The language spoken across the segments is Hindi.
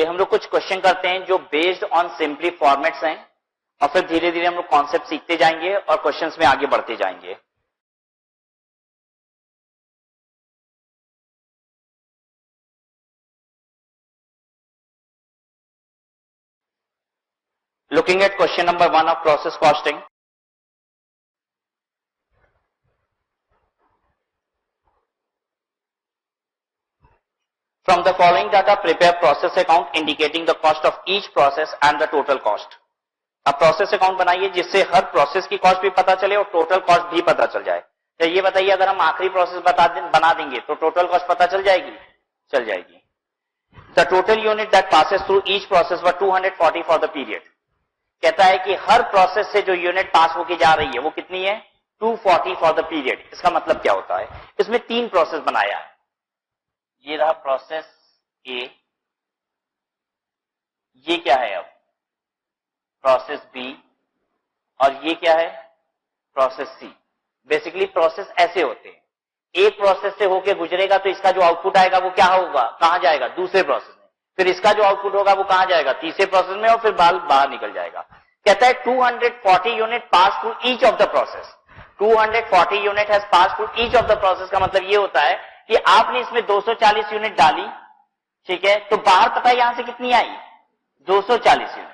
चलिए हम लोग कुछ क्वेश्चन करते हैं जो बेस्ड ऑन सिंपली फॉर्मेट्स हैं और फिर धीरे धीरे हम लोग कॉन्सेप्ट सीखते जाएंगे और क्वेश्चंस में आगे बढ़ते जाएंगे। Looking at question number 1 of process costing. From the following data, prepare process account indicating the cost of each process and the total cost. अब प्रोसेस अकाउंट बनाइए जिससे हर प्रोसेस की कॉस्ट भी पता चले और टोटल कॉस्ट भी पता चल जाए। तो ये बताइए अगर हम आखिरी प्रोसेस बना देंगे तो टोटल कॉस्ट पता चल जाएगी? चल जाएगी। The total unit that passes through each process were 240 for the period. कहता है कि हर प्रोसेस से जो यूनिट पास होके जा रही है वो कितनी है? 240 फॉर द पीरियड। इसका मतलब क्या होता है? इसमें 3 प्रोसेस बनाया है। ये रहा प्रोसेस ए, ये क्या है अब? प्रोसेस बी, और ये क्या है? प्रोसेस सी। बेसिकली प्रोसेस ऐसे होते हैं, एक प्रोसेस से होके गुजरेगा तो इसका जो आउटपुट आएगा वो क्या होगा? कहां जाएगा? दूसरे प्रोसेस में। फिर इसका जो आउटपुट होगा वो कहां जाएगा? तीसरे प्रोसेस में, और फिर बाहर निकल जाएगा। कहता है 240 unit pass through each of the process. 240 unit has pass through each of the process का मतलब ये होता है कि आपने इसमें 240 यूनिट डाली, ठीक है, तो बाहर पता है यहां से कितनी आई? 240 यूनिट।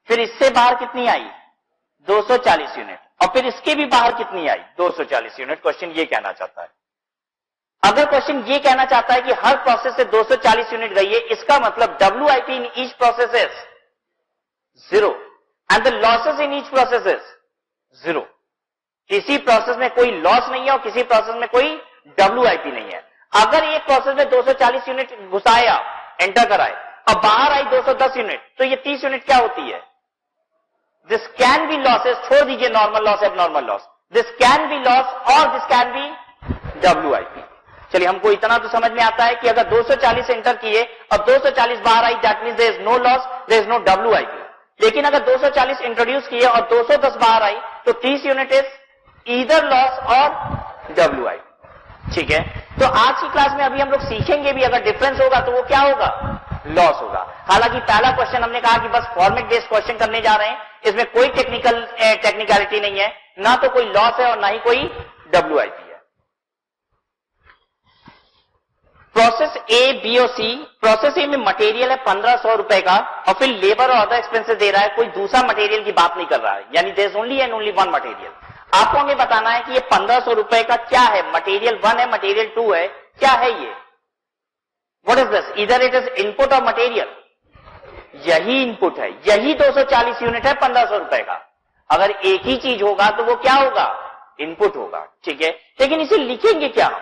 फिर इससे बाहर कितनी आई? 240 यूनिट, और फिर इसके भी बाहर कितनी आई? 240 यूनिट। क्वेश्चन ये कहना चाहता है। अगर क्वेश्चन ये कहना चाहता है कि हर प्रोसेस से 240 यूनिट गई है, इसका मतलब WIP in each process is 0 and the losses in each process is 0। किसी प्रोसेस में कोई लॉस नहीं है और किसी प्रोसेस में कोई WIP नहीं है। अगर एक प्रोसेस में 240 यूनिट घुसाया, एंटर कराए, अब बाहर आई 210 यूनिट, तो ये 30 यूनिट क्या होती है? This can be losses. छोड़ दीजिए normal loss, abnormal loss. This can be loss और दिस कैन बी WIP। चलिए हमको इतना तो समझ में आता है कि अगर 240 एंटर किए और 240 बाहर आई, that means there is no loss, there is no WIP। लेकिन अगर 240 इंट्रोड्यूस किए और 210 बाहर आई तो 30 यूनिट इज ईदर लॉस और WIP। ठीक है, तो आज की क्लास में अभी हम लोग सीखेंगे भी, अगर डिफरेंस होगा तो वो क्या होगा? लॉस होगा। हालांकि पहला क्वेश्चन हमने कहा कि बस फॉर्मेट बेस्ड क्वेश्चन करने जा रहे हैं, इसमें कोई टेक्निकलिटी नहीं है, ना तो कोई लॉस है और ना ही कोई WIP है। प्रोसेस ए, बी और सी। प्रोसेस ए में मटेरियल है 1500 रुपए का और फिर लेबर और अदर एक्सपेंसेस दे रहा है, कोई दूसरा मटेरियल की बात नहीं कर रहा है, यानी there is only and only one material. आपको हमें बताना है कि ये 1500 रुपए का क्या है? मटेरियल 1 है, मटेरियल 2 है, क्या है ये? What is this? इधर इट इज इनपुट और मटेरियल। यही इनपुट है, यही 240 यूनिट है 1500 रुपए का। अगर एक ही चीज होगा तो वो क्या होगा? इनपुट होगा। ठीक है, लेकिन इसे लिखेंगे क्या हम?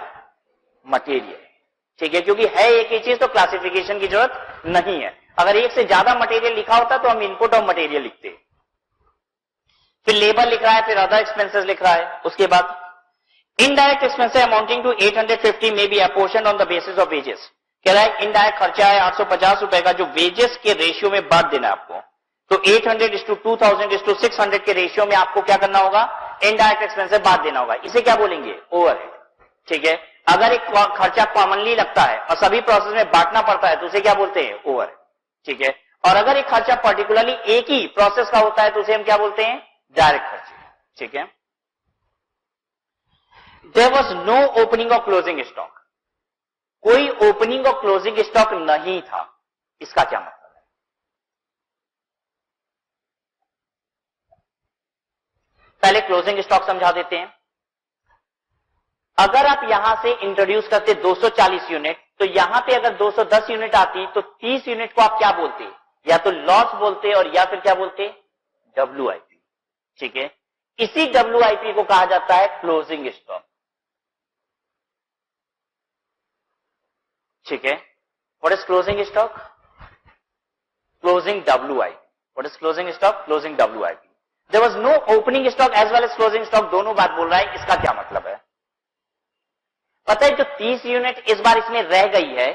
मटेरियल। ठीक है, क्योंकि है एक ही चीज तो क्लासिफिकेशन की जरूरत नहीं है। अगर एक से ज्यादा मटेरियल लिखा होता तो हम इनपुट और मटेरियल लिखते। फिर लेबर लिख रहा है, फिर अदर एक्सपेंसेस लिख रहा है। उसके बाद इनडायरेक्ट एक्सपेंसेस अमाउंटिंग टू 850 में be apportioned on the basis of wages. कह रहा है इनडायरेक्ट खर्चा है 850 रुपए का, जो वेजेस के रेशियो में बांट देना है आपको। तो 800:2000:600 के रेशियो में आपको क्या करना होगा? इनडायरेक्ट एक्सपेंसेस बांट देना होगा। इसे क्या बोलेंगे? ओवरहेड। ठीक है, अगर एक खर्चा कॉमनली लगता है और सभी प्रोसेस में बांटना पड़ता है तो उसे क्या बोलते हैं? ओवरहेड। ठीक है, और अगर एक खर्चा पर्टिकुलरली एक ही प्रोसेस का होता है तो उसे हम क्या बोलते हैं? डायरेक्ट खर्चे। ठीक है, देयर वाज नो ओपनिंग और क्लोजिंग स्टॉक। कोई ओपनिंग और क्लोजिंग स्टॉक नहीं था। इसका क्या मतलब है? पहले क्लोजिंग स्टॉक समझा देते हैं। अगर आप यहां से इंट्रोड्यूस करते 240 यूनिट, तो यहां पे अगर 210 यूनिट आती तो 30 यूनिट को आप क्या बोलते? या तो लॉस बोलते और या फिर क्या बोलते? WIP। ठीक है, इसी WIP को कहा जाता है क्लोजिंग स्टॉक। ठीक है, what is closing stock? Closing WIP। What is closing stock? Closing WIP। There was no opening stock as well as closing stock, दोनों बात बोल रहा है। इसका क्या मतलब है? पता है, जो 30 यूनिट इस बार इसमें रह गई है,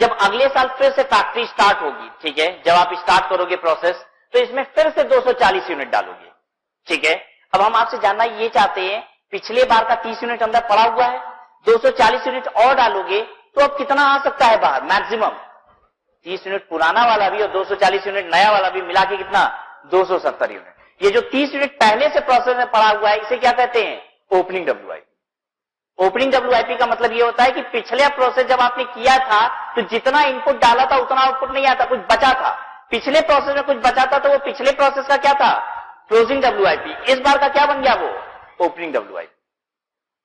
जब अगले साल फिर से फैक्ट्री स्टार्ट होगी, ठीक है, जब आप स्टार्ट करोगे प्रोसेस, तो इसमें फिर से 240 यूनिट डालोगे। ठीक है, अब हम आपसे जानना ये चाहते हैं, पिछले बार का 30 यूनिट अंदर पड़ा हुआ है, 240 यूनिट और डालोगे तो अब कितना आ सकता है बाहर? मैक्सिमम 30 यूनिट पुराना वाला भी और 240 यूनिट नया वाला भी मिला के कितना 270 यूनिट। ये जो 30 यूनिट पहले से प्रोसेस में पड़ा हुआ है इसे क्या कहते हैं? Opening WIP. ओपनिंग डब्ल्यूआईपी का मतलब ये होता है कि पिछले प्रोसेस जब आपने किया था तो जितना इनपुट डाला था उतना आउटपुट नहीं आता, कुछ बचा था। पिछले प्रोसेस में कुछ बचा था तो वो पिछले प्रोसेस का क्या था? Closing WIP. इस बार का क्या बन गया? वो ओपनिंग डब्ल्यूआईपी।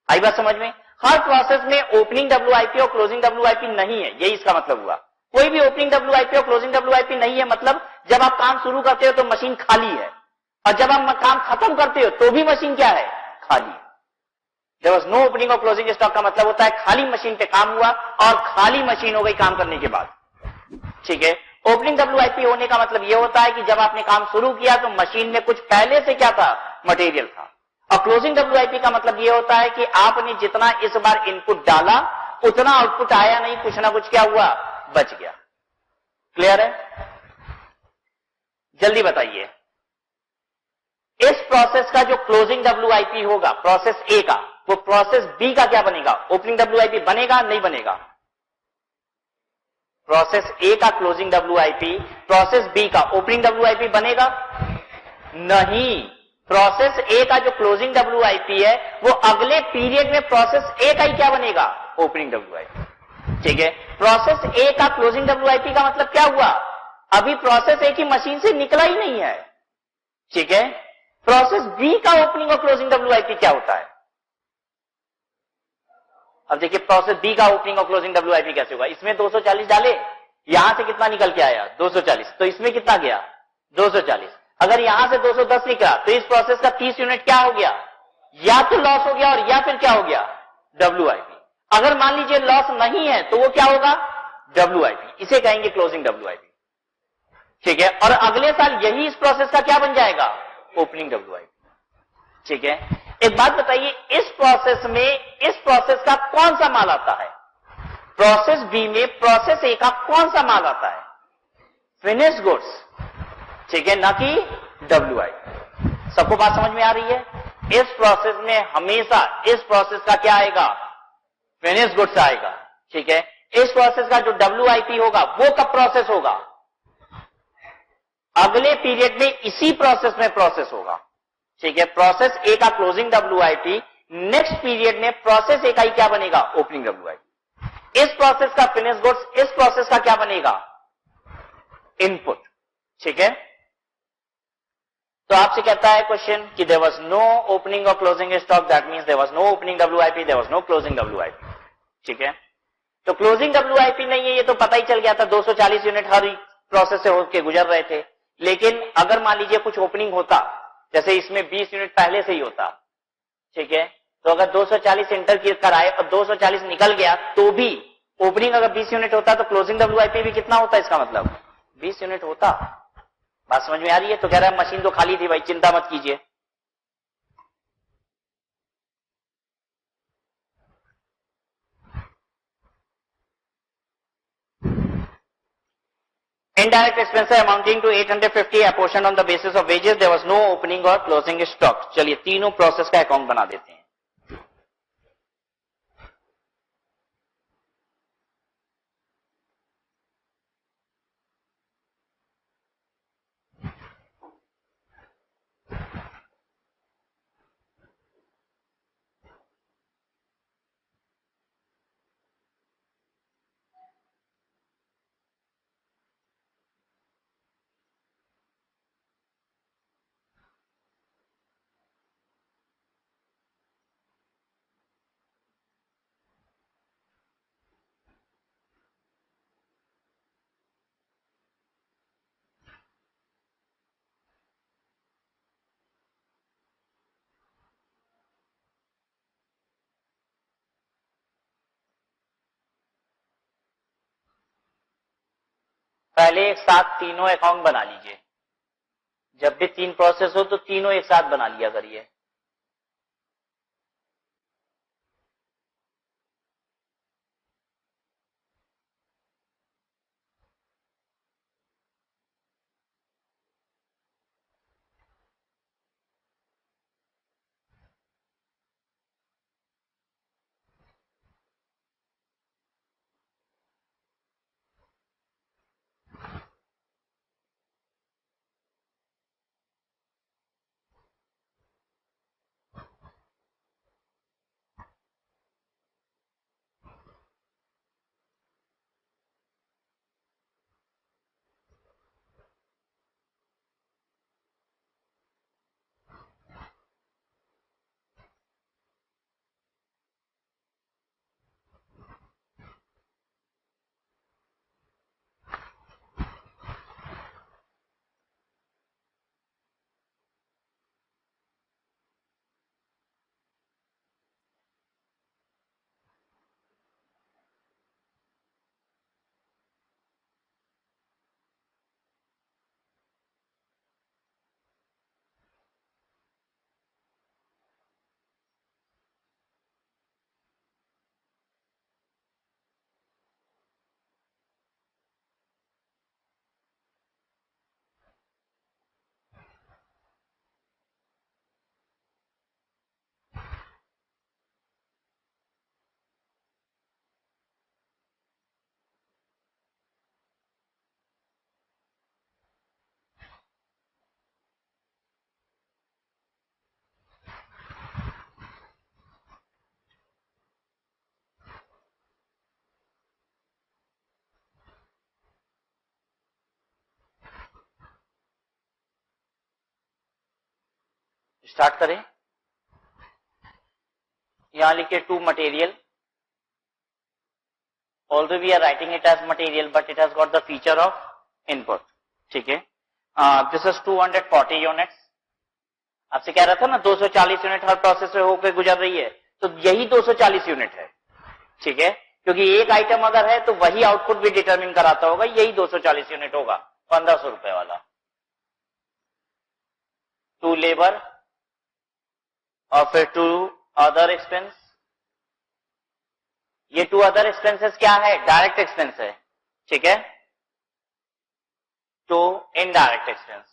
आई बात समझ में? हर प्रोसेस में ओपनिंग डब्ल्यूआईपी और क्लोजिंग डब्ल्यूआईपी नहीं है, यही इसका मतलब हुआ। कोई भी ओपनिंग डब्ल्यूआईपी और क्लोजिंग डब्ल्यूआईपी नहीं है, मतलब जब आप काम शुरू करते हो तो मशीन खाली है और जब आप काम खत्म करते हो तो भी मशीन क्या है? खाली। देयर वाज नो ओपनिंग और क्लोजिंग स्टॉक का मतलब होता है खाली मशीन पे काम हुआ और खाली मशीन हो गई काम करने के बाद। ठीक है, ओपनिंग डब्ल्यूआईपी होने का मतलब यह होता है कि जब आपने काम शुरू किया तो मशीन में कुछ पहले से क्या था? मटेरियल था। और क्लोजिंग डब्ल्यूआईपी का मतलब यह होता है कि आपने जितना इस बार इनपुट डाला उतना आउटपुट आया नहीं, कुछ ना कुछ क्या हुआ? बच गया। क्लियर है? जल्दी बताइए, इस प्रोसेस का जो क्लोजिंग डब्ल्यूआईपी होगा प्रोसेस ए का, वो प्रोसेस बी का क्या बनेगा? ओपनिंग डब्ल्यूआईपी बनेगा नहीं बनेगा? प्रोसेस ए का क्लोजिंग डब्ल्यूआईपी प्रोसेस बी का ओपनिंग डब्ल्यूआईपी बनेगा? नहीं। प्रोसेस ए का जो क्लोजिंग डब्ल्यूआईपी है वो अगले पीरियड में प्रोसेस ए का ही क्या बनेगा? Opening WIP. ठीक है, प्रोसेस ए का क्लोजिंग डब्ल्यूआईपी का मतलब क्या हुआ? अभी प्रोसेस ए की मशीन से निकला ही नहीं है। ठीक है, प्रोसेस बी का ओपनिंग और क्लोजिंग डब्ल्यूआईपी क्या होता है? अब देखिए प्रोसेस बी का ओपनिंग और क्लोजिंग डब्ल्यूआईपी कैसे होगा? इसमें 240 डाले, यहां से कितना निकल के आया? 240। तो इसमें कितना गया? 240। अगर यहां से 210 निकला तो इस प्रोसेस का 30 यूनिट क्या हो गया? या तो लॉस हो गया और या फिर क्या हो गया? डब्ल्यूआईपी। अगर मान लीजिए लॉस नहीं है तो वो क्या होगा? डब्ल्यूआईपी। इसे कहेंगे क्लोजिंग डब्ल्यूआईपी। ठीक है, और अगले साल यही इस प्रोसेस का क्या बन जाएगा? Opening WIP. ठीक है, एक बात बताइए, इस प्रोसेस का कौन सा माल आता है? प्रोसेस बी में प्रोसेस ए का कौन सा माल आता है? Finished goods. ठीक है, ना कि डब्ल्यूआईपी। सबको बात समझ में आ रही है? इस प्रोसेस में हमेशा इस प्रोसेस का क्या आएगा? फिनिश्ड गुड्स आएगा। ठीक है, इस प्रोसेस का जो डब्ल्यूआईपी होगा वो कब प्रोसेस होगा? अगले पीरियड में इसी प्रोसेस में प्रोसेस होगा। ठीक है, प्रोसेस ए का क्लोजिंग डब्ल्यूआईपी नेक्स्ट पीरियड में प्रोसेस ए का ही क्या बनेगा? Opening WIP. इस प्रोसेस का फिनिश गुड्स इस प्रोसेस का क्या बनेगा? इनपुट। ठीक है, तो आपसे कहता है क्वेश्चन कि देयर वाज नो ओपनिंग और closing stock, that means there was no opening WIP, there was no closing WIP. ठीक है, तो क्लोजिंग डब्ल्यूआईपी नहीं है ये तो पता ही चल गया था, 240 यूनिट हर प्रोसेस से होकर गुजर रहे थे। लेकिन अगर मान लीजिए कुछ ओपनिंग होता, जैसे इसमें 20 यूनिट पहले से ही होता, ठीक है, तो अगर 240 एंटर कराए और 240 निकल गया तो भी ओपनिंग अगर 20 यूनिट होता तो क्लोजिंग डब्ल्यूआईपी भी कितना होता? इसका मतलब 20 यूनिट होता। बात समझ में आ रही है? तो कह रहा है मशीन तो खाली थी भाई, चिंता मत कीजिए। Indirect expenses amounting to 850 apportioned on the basis of wages, there was no opening or closing stock। चलिए तीनों प्रोसेस का अकाउंट बना देते हैं। पहले एक साथ तीनों अकाउंट बना लीजिए। जब भी 3 प्रोसेस हो तो तीनों एक साथ बना लिया करिए। स्टार्ट करें। यहां लिखिए to material, although we are writing it as material but it has got the feature of input, ठीक है। this is 240 units। आपसे कह रहा था ना 240 यूनिट हर प्रोसेस से होकर गुजर रही है, तो यही 240 यूनिट है, ठीक है, क्योंकि एक आइटम अगर है तो वही आउटपुट भी डिटरमिन कराता होगा, यही 240 यूनिट होगा 1500 रुपए वाला। टू लेबर और फिर टू अदर एक्सपेंस। ये टू अदर एक्सपेंसेस क्या है? डायरेक्ट एक्सपेंस है, ठीक है। To indirect expense.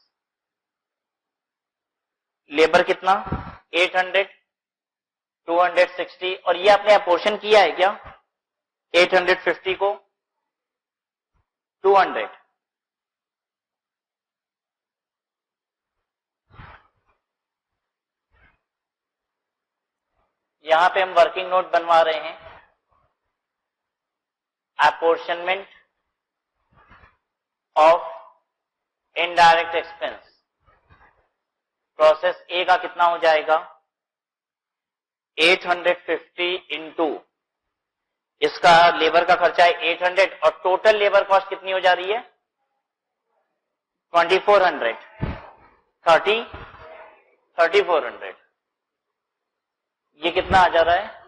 लेबर कितना? 800, 260, और ये आपने अपोर्शन किया है क्या? 850 को 200। यहां पे हम वर्किंग नोट बनवा रहे हैं। Apportionment of indirect expense. Process ए का कितना हो जाएगा? 850 इंटू इसका लेबर का खर्चा है 800 और टोटल लेबर कॉस्ट कितनी हो जा रही है? 2400, 3400। ये कितना आ जा रहा है?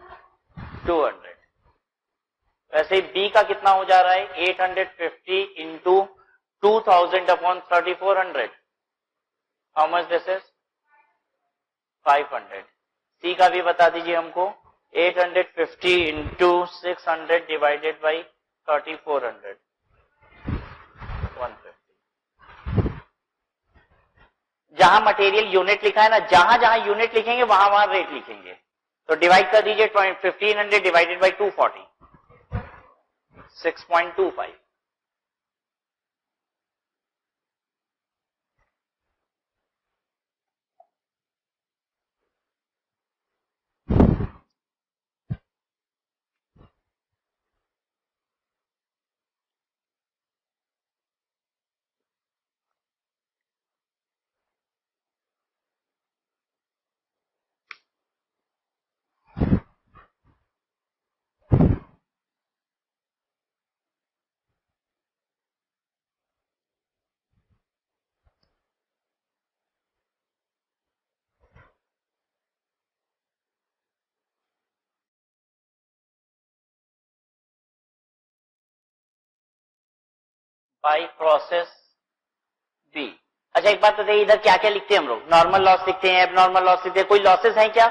200। वैसे ही बी का कितना हो जा रहा है? 850 into 2000 upon 3400। How much this is? 500। सी का भी बता दीजिए हमको। 850 इंटू 600 डिवाइडेड बाई 3400, 150। जहां मटेरियल यूनिट लिखा है ना, जहां जहां यूनिट लिखेंगे वहां वहां रेट लिखेंगे। तो डिवाइड कर दीजिए 1500 divided by 240, 6.25। By process B. अच्छा एक बात बताइए, इधर क्या क्या लिखते हैं हम लोग? नॉर्मल लॉस लिखते हैं, एबनॉर्मल लॉस लिखते हैं। कोई लॉसेस हैं क्या?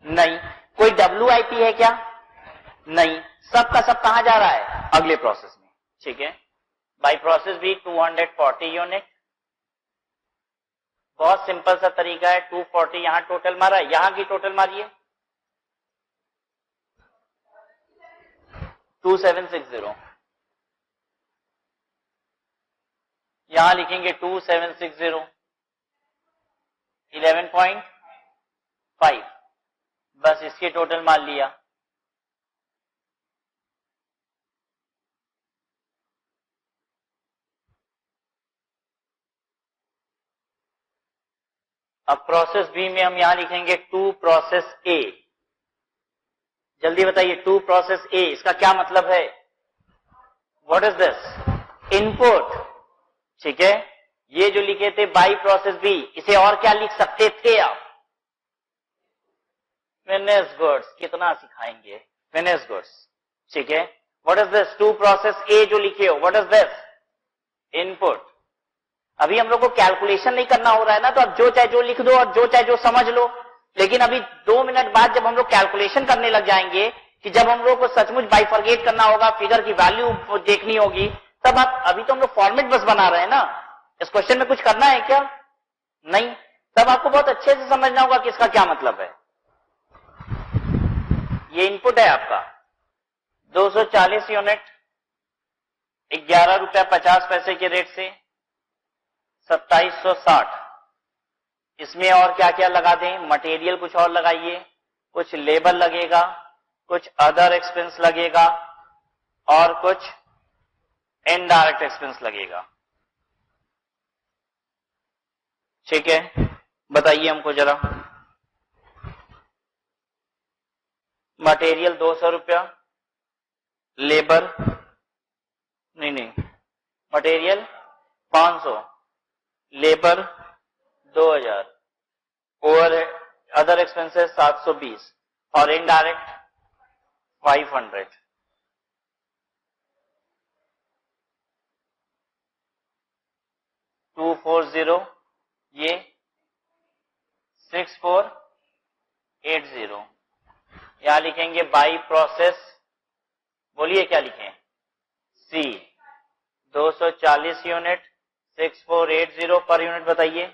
नहीं। कोई WIP है क्या? नहीं। सब का सब कहां जा रहा है? अगले प्रोसेस में, ठीक है। By process B 240 unit. बहुत सिंपल सा तरीका है। 240 यहां टोटल मारा है, यहां की टोटल मारिए 2760। यहां लिखेंगे 2760, 11.5। बस इसकी टोटल मान लिया। अब प्रोसेस बी में हम यहां लिखेंगे टू प्रोसेस ए। जल्दी बताइए, टू प्रोसेस ए इसका क्या मतलब है? What is this? इनपुट, ठीक है। ये जो लिखे थे बाई प्रोसेस बी, इसे और क्या लिख सकते थे आप? Finish goods. कितना सिखाएंगे? फिनिश गुड्स, ठीक है। What is this? To process A जो लिखे हो, व्हाट इज दिस? इनपुट। अभी हम लोग को कैलकुलेशन नहीं करना हो रहा है ना, तो अब जो चाहे जो लिख दो और जो चाहे जो समझ लो। लेकिन अभी 2 मिनट बाद जब हम लोग कैलकुलेशन करने लग जाएंगे, कि जब हम लोग को सचमुच बाइफरगेट करना होगा, फिगर की वैल्यू देखनी होगी, तब आप, अभी तो हम लोग फॉर्मेट बस बना रहे हैं ना, इस क्वेश्चन में कुछ करना है क्या? नहीं। तब आपको बहुत अच्छे से समझना होगा कि इसका क्या मतलब है। ये इनपुट है आपका 240 यूनिट 11 रुपया 50 पैसे के रेट से 2760। इसमें और क्या क्या लगा दें? मटेरियल कुछ और लगाइए, कुछ लेबर लगेगा, कुछ अदर एक्सपेंस लगेगा और कुछ इनडायरेक्ट एक्सपेंस लगेगा, ठीक है। बताइए हमको जरा। मटेरियल 200 रुपया, लेबर नहीं material 500, labour 2000, over other expenses 720 और इनडायरेक्ट 500। टू 40 ये 6480। यहां लिखेंगे बाई प्रोसेस, बोलिए क्या लिखें, सी 240 यूनिट 6480 पर यूनिट बताइए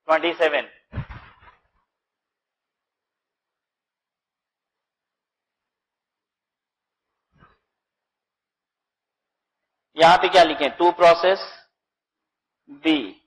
27। यहां पे क्या लिखें, टू प्रोसेस बी,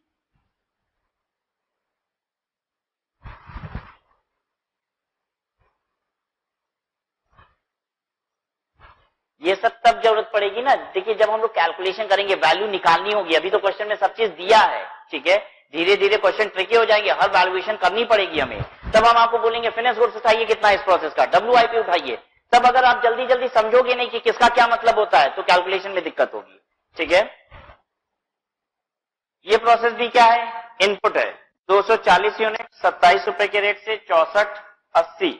ये सब तब जरूरत पड़ेगी ना, देखिए जब हम लोग कैलकुलेशन करेंगे, वैल्यू निकालनी होगी। अभी तो क्वेश्चन में सब चीज दिया है, ठीक है, धीरे धीरे क्वेश्चन ट्रिकी हो जाएंगे, हर वैल्यूएशन करनी पड़ेगी हमें। तब हम आपको बोलेंगे फिनिश गुड्स उठाइए कितना इस प्रोसेस का, WIP उठाइए। तब अगर आप जल्दी जल्दी समझोगे नहीं कि किसका क्या मतलब होता है तो कैलकुलेशन में दिक्कत होगी, ठीक है। ये प्रोसेस भी क्या है, इनपुट है, 240 यूनिट 27 रुपए के रेट से 6480।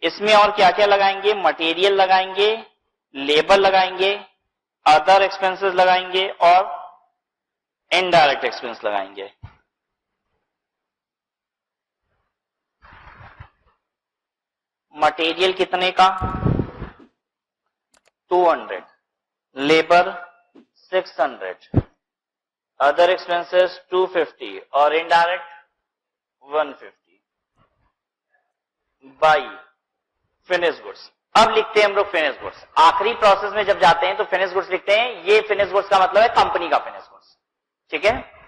इसमें और क्या क्या लगाएंगे, मटेरियल लगाएंगे, लेबर लगाएंगे, अदर एक्सपेंसेस लगाएंगे और इनडायरेक्ट एक्सपेंस लगाएंगे। मटेरियल कितने का, 200, लेबर 600, अदर एक्सपेंसेस 250 और इनडायरेक्ट 150 बाई फिनिश गुड्स। अब लिखते हैं हम लोग फिनिश गुड्स। आखिरी प्रोसेस में जब जाते हैं तो फिनिश गुड्स लिखते हैं, ये फिनिश गुड्स का मतलब है कंपनी का फिनिश गुड्स, ठीक है।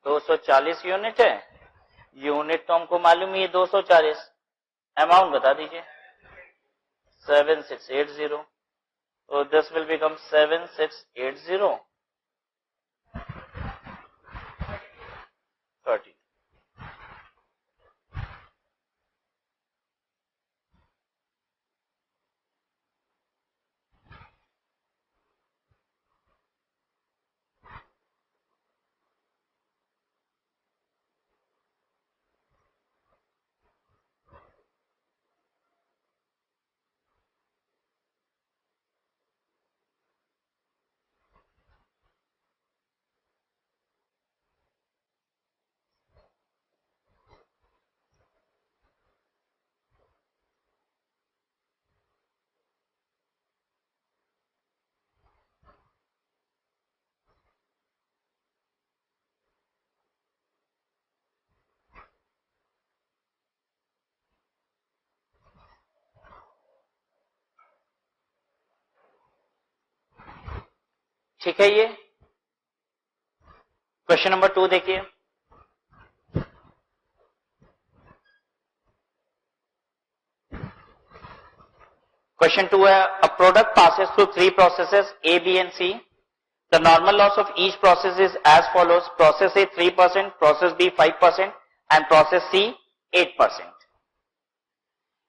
तो 240 यूनिट है, यूनिट तो हमको मालूम ही है 240, अमाउंट बता दीजिए 7680। तो दिस विल बिकम 7680 30। ठीक है, ये क्वेश्चन नंबर 2 देखिए। क्वेश्चन 2 है, a product passes through 3 processes A, B and C. The normal loss of each process is as follows: process A 3%, process B 5% and process C 8%.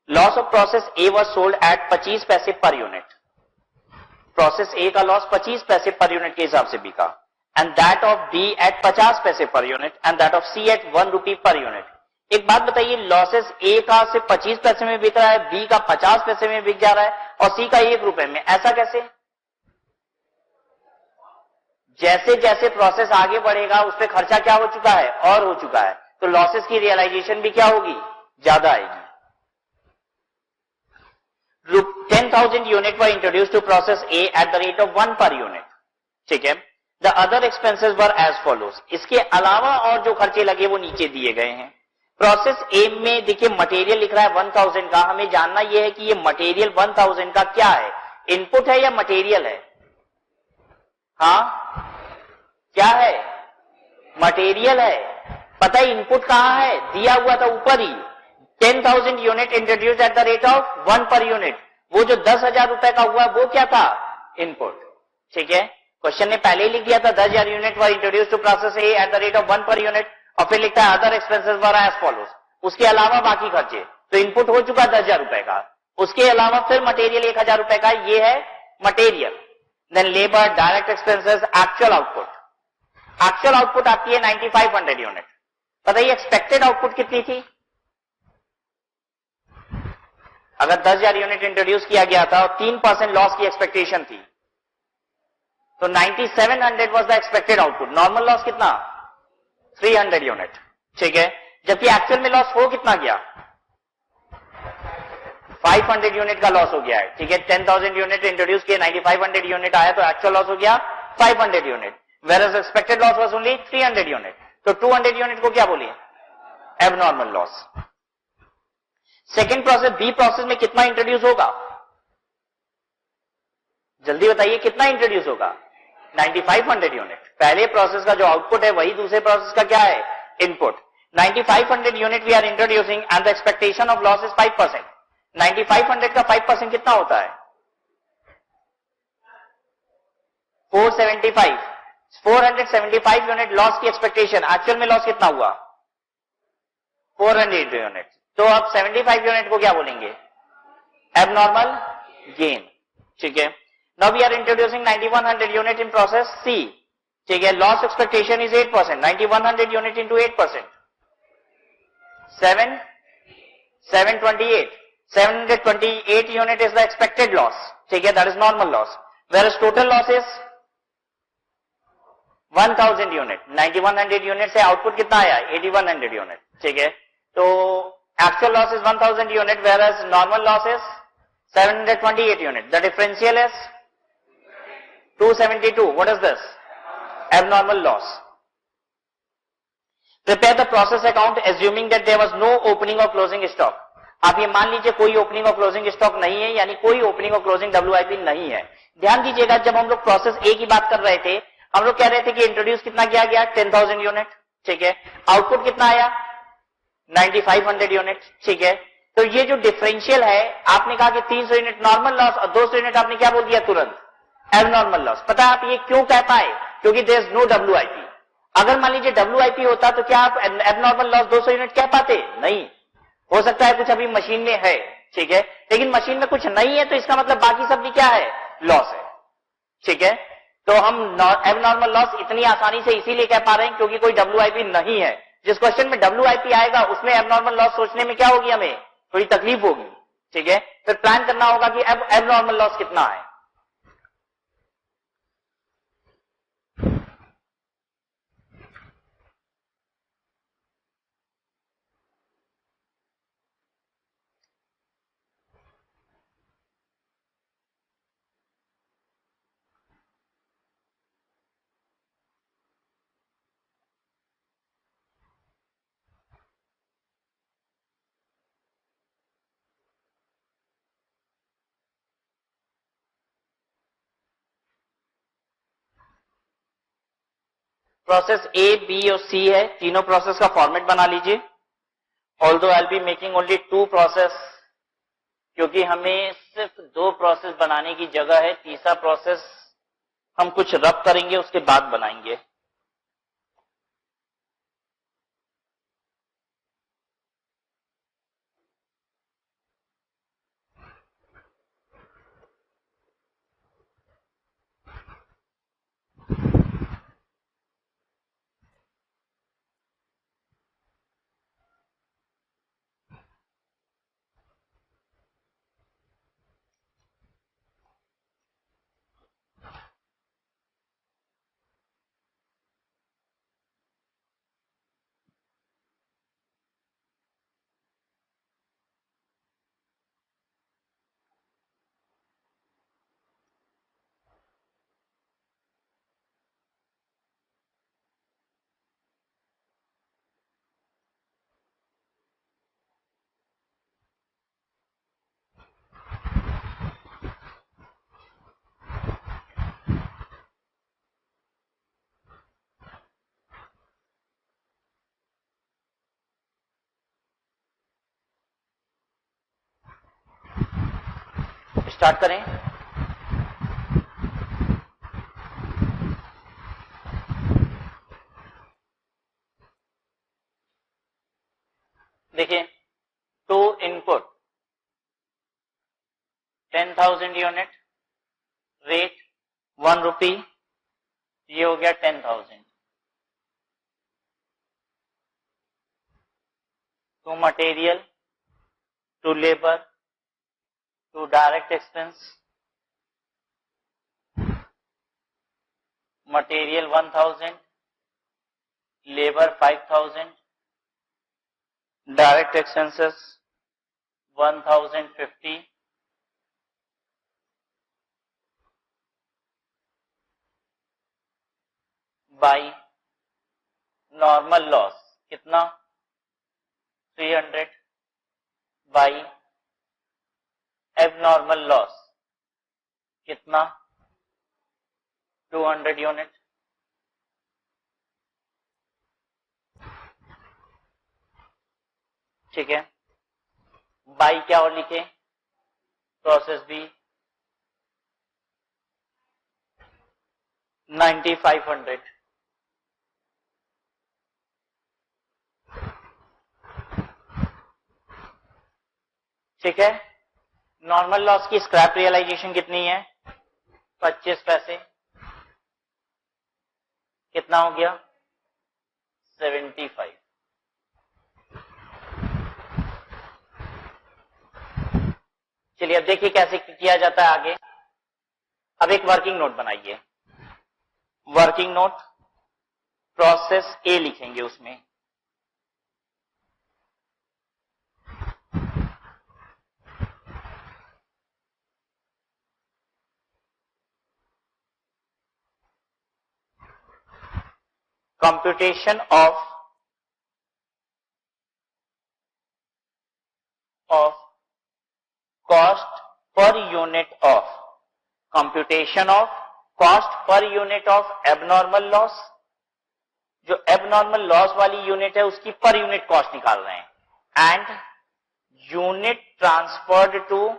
Loss of process A was sold at 25 पैसे पर यूनिट। प्रोसेस ए का लॉस 25 पैसे पर यूनिट के हिसाब से बिका, and that of B at 50 पैसे per unit and that of C at 1 rupee per unit. एक बात बताइए, लॉसेस ए का सिर्फ 25 पैसे में बिक रहा है, बी का 50 पैसे में बिक जा रहा है और सी का 1 रुपए में, ऐसा कैसे? जैसे जैसे प्रोसेस आगे बढ़ेगा उस पर खर्चा क्या हो चुका है, और हो चुका है, तो लॉसेस की रियलाइजेशन भी क्या होगी, ज्यादा आएगी। 10,000 unit were introduced to process A at the rate of 1 per unit, ठीक है। The other expenses were as follows. इसके अलावा और जो खर्चे लगे वो नीचे दिए गए हैं। प्रोसेस ए में देखिए मटेरियल लिख रहा है 1000 का, हमें जानना यह है कि ये मटेरियल 1000 का क्या है, इनपुट है या मटेरियल है? हाँ, क्या है? मटेरियल है। पता है इनपुट कहां है, दिया हुआ था ऊपर ही, 10,000 unit introduce eight the rate of 1 per unit. वो जो 10,000 रुपए का हुआ वो क्या था, इनपुट, ठीक है। क्वेश्चन ने पहले ही लिख दिया था 10,000 unit were introduced to process A at the rate of 1 per unit, और फिर लिखता है other expenses were as follows, उसके अलावा बाकी खर्चे। तो इनपुट हो चुका 10,000 रुपए का, उसके अलावा फिर मटेरियल 1,000 रुपए का, ये है material. Then labour, direct expenses, actual output. Actual output आपकी है 9500 यूनिट। बताइए एक्सपेक्टेड आउटपुट कितनी थी? अगर 10,000 यूनिट इंट्रोड्यूस किया गया था और 3% लॉस की एक्सपेक्टेशन थी, तो 9700 was the expected output. Normal loss कितना? 300 यूनिट, ठीक है। जबकि एक्चुअल में लॉस हो कितना गया? 500 यूनिट का लॉस हो गया है, ठीक है। 10,000 यूनिट इंट्रोड्यूस किए, 9500 यूनिट आया, तो एक्चुअल लॉस हो गया 500 unit, where expected loss was only 300 unit. तो 200 यूनिट को क्या बोलिए? Abnormal loss. Second process B process में कितना इंट्रोड्यूस होगा? जल्दी बताइए कितना इंट्रोड्यूस होगा? 9500 यूनिट। पहले प्रोसेस का जो आउटपुट है वही दूसरे प्रोसेस का क्या है? Input. 9500 unit we are introducing and the expectation of loss is 5%। 9500 का 5% कितना होता है? 475। 475 यूनिट लॉस की एक्सपेक्टेशन, एक्चुअल में लॉस कितना हुआ? 400 यूनिट। तो अब 75 यूनिट को क्या बोलेंगे? एबनॉर्मल गेन, ठीक है। Now we are introducing 9100 unit in process C, ठीक है। Loss expectation is 8%। 9100 unit into 8%, 728। 728 unit is the expected loss, ठीक है, that is normal loss. Where is total loss is 1000 unit. 9100 unit से आउटपुट कितना आया? 8100 यूनिट, ठीक है। तो actual loss is 1000 unit, whereas normal loss is 728 unit. The differential is 272. What is this? Abnormal loss. Prepare the process account assuming that there was no opening or closing stock. आप ये मान लीजिए कोई ओपनिंग और क्लोजिंग स्टॉक नहीं है, यानी कोई ओपनिंग और क्लोजिंग WIP नहीं है। ध्यान दीजिएगा, जब हम लोग प्रोसेस ए की बात कर रहे थे, हम लोग कह रहे थे कि इंट्रोड्यूस कितना किया गया? 10,000 यूनिट, ठीक है। आउटपुट कितना आया? 9500 यूनिट, ठीक है। तो ये जो डिफरेंशियल है, आपने कहा कि 300 यूनिट नॉर्मल लॉस और 200 यूनिट आपने क्या बोल दिया तुरंत? Abnormal loss. पता है आप ये क्यों कह पाए? क्योंकि देयर इज नो WIP। अगर मान लीजिए WIP होता तो क्या आप एबनॉर्मल लॉस 200 यूनिट कह पाते? नहीं। हो सकता है कुछ अभी मशीन में है, ठीक है, लेकिन मशीन में कुछ नहीं है, तो इसका मतलब बाकी सब भी क्या है? लॉस है, ठीक है। तो हम एबनॉर्मल लॉस इतनी आसानी से इसीलिए कह पा रहे हैं क्योंकि कोई WIP नहीं है। जिस क्वेश्चन में WIP आएगा उसमें एबनॉर्मल लॉस सोचने में क्या होगी? हमें थोड़ी तकलीफ होगी, ठीक है। फिर प्लान करना होगा कि अब एबनॉर्मल लॉस कितना है। प्रोसेस ए, बी और सी है, तीनों प्रोसेस का फॉर्मेट बना लीजिए। Although I will be making only 2 process, क्योंकि हमें सिर्फ 2 प्रोसेस बनाने की जगह है। तीसरा प्रोसेस हम कुछ रब करेंगे, उसके बाद बनाएंगे। स्टार्ट करें। देखिए, to input 10,000 unit, rate 1 rupee, ये हो गया 10,000। To material, to labour, to direct expense, material 1,000, labour 5,000, direct expenses 1,050, by normal loss कितना 300, बाई एबनॉर्मल लॉस कितना 200 यूनिट। ठीक है, बाई क्या और लिखे, प्रोसेस बी 9,500। ठीक है, नॉर्मल लॉस की स्क्रैप रियलाइजेशन कितनी है 25 पैसे, कितना हो गया 75। चलिए अब देखिए कैसे किया जाता है आगे। अब एक वर्किंग नोट बनाइए, वर्किंग नोट प्रोसेस ए लिखेंगे उसमें। Computation of cost per unit of, computation of cost per unit of abnormal loss. जो एबनॉर्मल लॉस वाली यूनिट है उसकी पर यूनिट कॉस्ट निकाल रहे हैं। And unit transferred to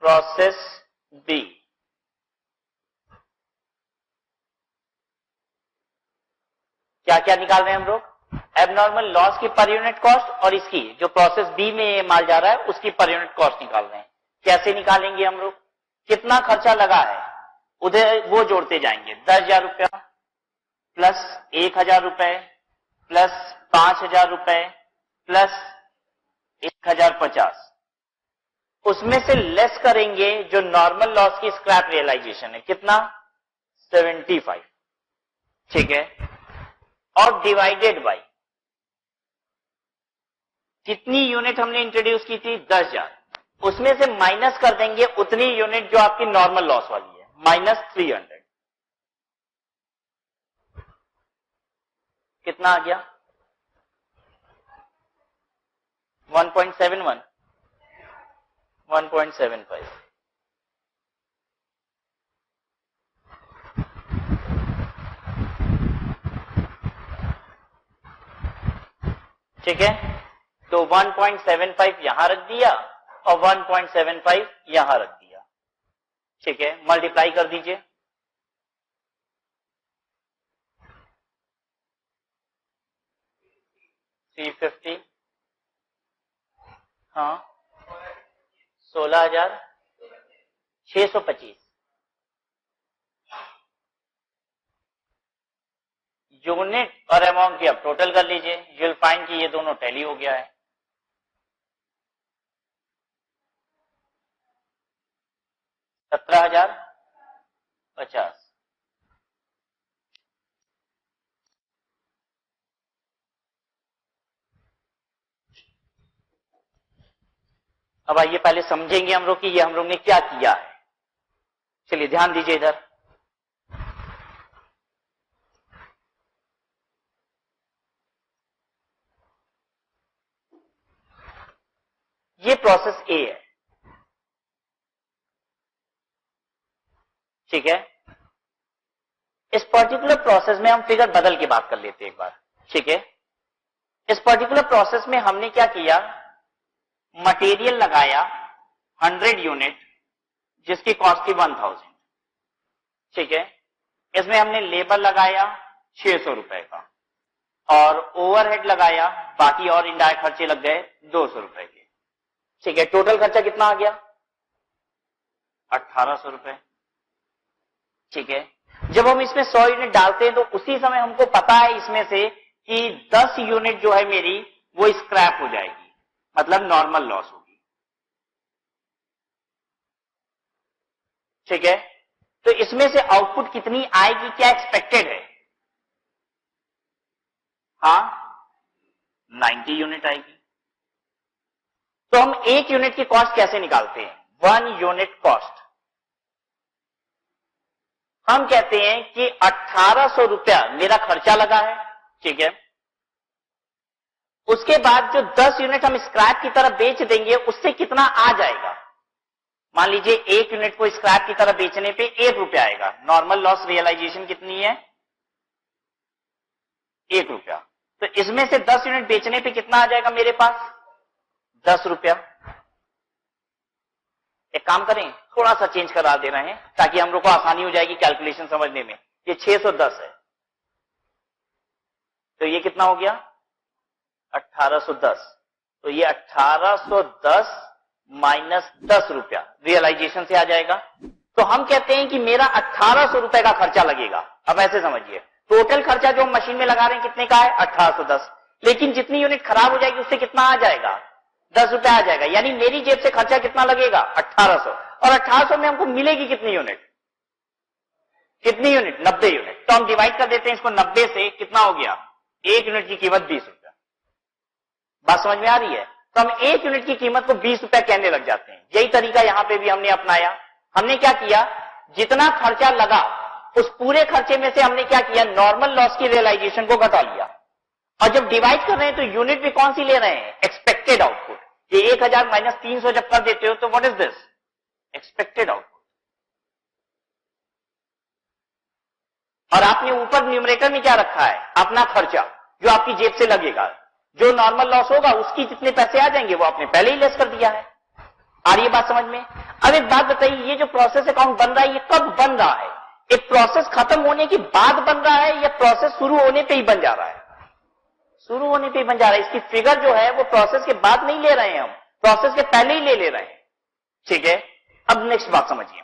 process B. क्या क्या निकाल रहे हैं हम लोग, एबनॉर्मल लॉस की पर यूनिट कॉस्ट और इसकी जो प्रोसेस बी में ये माल जा रहा है उसकी पर यूनिट कॉस्ट निकाल रहे हैं। कैसे निकालेंगे हम लोग, कितना खर्चा लगा है उधर वो जोड़ते जाएंगे। 10,000 रुपया प्लस 1,000 रुपए प्लस 5,000 रुपए प्लस 1,050, उसमें से लेस करेंगे जो नॉर्मल लॉस की स्क्रैप रियलाइजेशन है, कितना 75। ठीक है, और डिवाइडेड बाय कितनी यूनिट हमने इंट्रोड्यूस की थी 10,000, उसमें से माइनस कर देंगे उतनी यूनिट जो आपकी नॉर्मल लॉस वाली है, -300। कितना आ गया 1.71, 1.75। ठीक है, तो 1.75 यहां रख दिया और 1.75 यहां रख दिया। ठीक है, मल्टीप्लाई कर दीजिए। $350, हाँ 16,625 यूनिट और अमाउंट की अब टोटल कर लीजिए। यू विल फाइंड कि ये दोनों टैली हो गया है। 17,050। अब आइए पहले समझेंगे हम लोग कि ये हम लोग ने क्या किया है। चलिए ध्यान दीजिए इधर, ये प्रोसेस ए है। ठीक है, इस पर्टिकुलर प्रोसेस में हम फिगर बदल के बात कर लेते हैं एक बार। ठीक है, इस पर्टिकुलर प्रोसेस में हमने क्या किया, मटेरियल लगाया 100 यूनिट जिसकी कॉस्ट थी 1,000। ठीक है, इसमें हमने लेबर लगाया 600 रुपए का। और ओवरहेड लगाया, बाकी और इनडायरेक्ट खर्चे लग गए 200 रुपए के। ठीक है, टोटल खर्चा कितना आ गया? 1800 रुपए। ठीक है, जब हम इसमें 100 यूनिट डालते हैं तो उसी समय हमको पता है इसमें से कि 10 यूनिट जो है मेरी वो स्क्रैप हो जाएगी, मतलब नॉर्मल लॉस होगी। ठीक है, तो इसमें से आउटपुट कितनी आएगी, क्या एक्सपेक्टेड है? हाँ, 90 यूनिट आएगी। तो हम एक यूनिट की कॉस्ट कैसे निकालते हैं? 1 यूनिट कॉस्ट। हम कहते हैं कि 1800 रुपया मेरा खर्चा लगा है। ठीक है, उसके बाद जो 10 यूनिट हम स्क्रैप की तरह बेच देंगे उससे कितना आ जाएगा? मान लीजिए एक यूनिट को स्क्रैप की तरह बेचने पे 1 रुपया आएगा। नॉर्मल लॉस रियलाइजेशन कितनी है? 1 रुपया। तो इसमें से 10 यूनिट बेचने पे कितना आ जाएगा मेरे पास? 10 रुपया। एक काम करें, थोड़ा सा चेंज करा दे रहे हैं ताकि हम लोग को आसानी हो जाएगी कैलकुलेशन समझने में। ये 610 है, तो ये कितना हो गया? 1810। तो ये 1810 माइनस 10 रुपया रियलाइजेशन से आ जाएगा। तो हम कहते हैं कि मेरा 1800 रुपए का खर्चा लगेगा। अब ऐसे समझिए, टोटल खर्चा जो हम मशीन में लगा रहे हैं कितने का है? 1810। लेकिन जितनी यूनिट खराब हो जाएगी उससे कितना आ जाएगा? 10 रुपया आ जाएगा। यानी मेरी जेब से खर्चा कितना लगेगा? 1800। और 1800 में हमको मिलेगी कितनी यूनिट? कितनी यूनिट? 90 यूनिट। तो हम डिवाइड कर देते हैं इसको 90 से। कितना हो गया? एक यूनिट की कीमत 20 रुपया। बात समझ में आ रही है? तो हम एक यूनिट की कीमत को 20 रुपया कहने लग जाते हैं। यही तरीका यहां पे भी हमने अपनाया। हमने क्या किया, जितना खर्चा लगा उस पूरे खर्चे में से हमने क्या किया, नॉर्मल लॉस की रियलाइजेशन को घटा लिया। और जब डिवाइड कर रहे हैं तो यूनिट भी कौन सी ले रहे हैं? Expected output. ये 1000 माइनस 300 जब कर देते हो तो what is this? Expected output. और आपने ऊपर न्यूमरेटर में क्या रखा है? अपना खर्चा जो आपकी जेब से लगेगा। जो नॉर्मल लॉस होगा उसकी जितने पैसे आ जाएंगे वो आपने पहले ही लेस कर दिया है। आ रही है बात समझ में? अब एक बात बताइए, ये जो प्रोसेस अकाउंट बन रहा है ये कब बन रहा है? एक प्रोसेस खत्म होने के बाद बन रहा है या प्रोसेस शुरू होने पे ही बन जा रहा है? शुरू होने पे ही बन जा रहा है। इसकी फिगर जो है वो प्रोसेस के बाद नहीं ले रहे हैं हम, प्रोसेस के पहले ही ले रहे हैं। ठीक है, अब नेक्स्ट बात समझिए।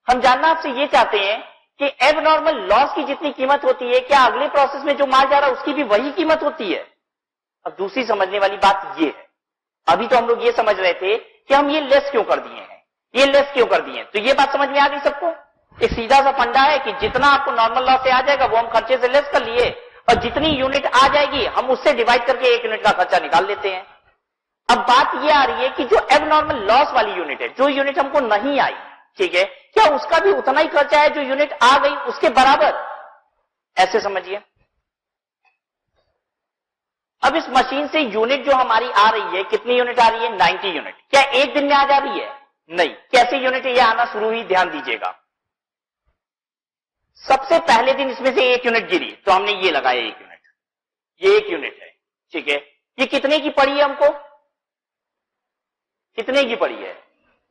हम जानना आपसे ये चाहते हैं कि एबनॉर्मल लॉस की जितनी कीमत होती है क्या अगले प्रोसेस में जो माल जा रहा है उसकी भी वही कीमत होती है? अब दूसरी समझने वाली बात ये है, अभी तो हम लोग ये समझ रहे थे कि हम ये लेस क्यों कर दिए हैं, ये लेस क्यों कर दिए हैं। तो ये बात समझ में आ गई सबको? एक सीधा सा फंडा है कि जितना आपको नॉर्मल लॉस से आ जाएगा वो हम खर्चे से लेस कर लिए, और जितनी यूनिट आ जाएगी हम उससे डिवाइड करके एक यूनिट का खर्चा निकाल लेते हैं। अब बात ये आ रही है कि जो एबनॉर्मल लॉस वाली यूनिट है, जो यूनिट हमको नहीं आई, ठीक है, क्या उसका भी उतना ही खर्चा है जो यूनिट आ गई उसके बराबर? ऐसे समझिए। अब इस मशीन से यूनिट जो हमारी आ रही है, कितनी यूनिट आ रही है? 90 यूनिट। क्या एक दिन में आ जा रही है? नहीं। कैसे यूनिट ये आना शुरू हुई, ध्यान दीजिएगा। सबसे पहले दिन इसमें से एक यूनिट गिरी तो हमने ये लगाया एक यूनिट, ये एक यूनिट है। ठीक है, ये कितने की पड़ी है हमको? कितने की पड़ी है?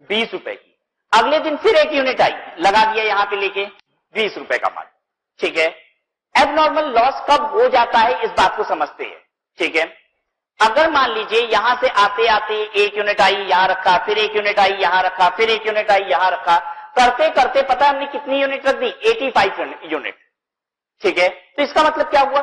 20 रुपए की। अगले दिन फिर एक यूनिट आई, लगा दिया यहां पे लेके 20 रुपए का माल। ठीक है, एबनॉर्मल लॉस कब हो जाता है इस बात को समझते हैं। ठीक है, अगर मान लीजिए यहां से आते आते एक यूनिट आई यहां रखा, फिर एक यूनिट आई यहां रखा, फिर एक यूनिट आई यहां रखा, करते करते पता हमने कितनी यूनिट रख दी? 85 यूनिट। ठीक है, तो इसका मतलब क्या हुआ?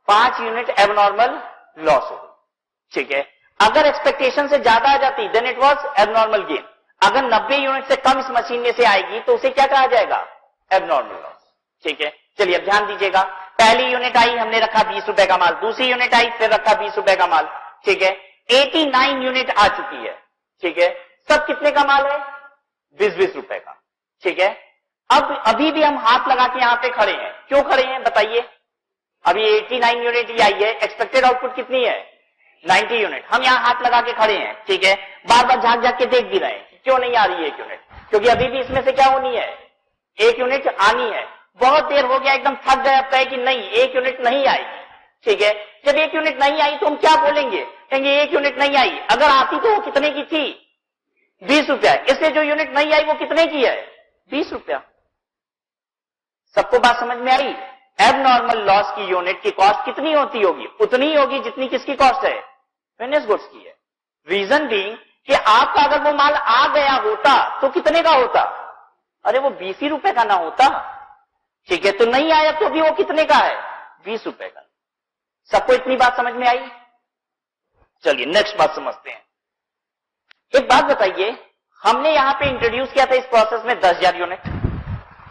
5 यूनिट एबनॉर्मल लॉस हो गई। ठीक है, अगर एक्सपेक्टेशन से ज्यादा आ जाती then it was abnormal gain. अगर 90 यूनिट से कम इस मशीन में से आएगी तो उसे क्या कहा जाएगा? Abnormal loss. ठीक है, चलिए अब ध्यान दीजिएगा। पहली यूनिट आई, हमने रखा 20 रुपए का माल, दूसरी यूनिट आई, फिर रखा 20 रुपए का माल। ठीक है, 89 यूनिट आ चुकी है। ठीक है, सब कितने का माल है? 20-20 रुपए का। ठीक है, अब अभी भी हम हाथ लगा के यहां पे खड़े हैं। क्यों खड़े हैं बताइए? अभी 89 यूनिट ही आई है, एक्सपेक्टेड आउटपुट कितनी है? 90 यूनिट। हम यहां हाथ लगा के खड़े हैं। ठीक है, बार बार झांक झांक के देख भी रहे हैं क्यों नहीं आ रही है एक यूनिट, क्योंकि अभी भी इसमें से क्या होनी है? एक यूनिट आनी है। बहुत देर हो गया, एकदम थक गए, अब कहे कि नहीं एक यूनिट नहीं आएगी। ठीक है, जब एक यूनिट नहीं आई तो हम क्या बोलेंगे? कहेंगे एक यूनिट नहीं आई। अगर आती तो वो कितने की थी? 20 रुपया। इसलिए जो यूनिट नहीं आई वो कितने की है? 20 रुपया। सबको बात समझ में आई? एबनॉर्मल लॉस की यूनिट की कॉस्ट कितनी होती होगी? उतनी होगी जितनी किसकी कॉस्ट है? फिनिश गुड्स की है। रीजन बीइंग कि आपका अगर वो माल आ गया होता तो कितने का होता? अरे वो 20 ही रुपए का ना होता, ठीक है? तो नहीं आया तो भी वो कितने का है? 20 रुपए का। सबको इतनी बात समझ में आई? चलिए नेक्स्ट बात समझते हैं। एक बात बताइए, हमने यहां पे इंट्रोड्यूस किया था इस प्रोसेस में 10,000 यूनिट,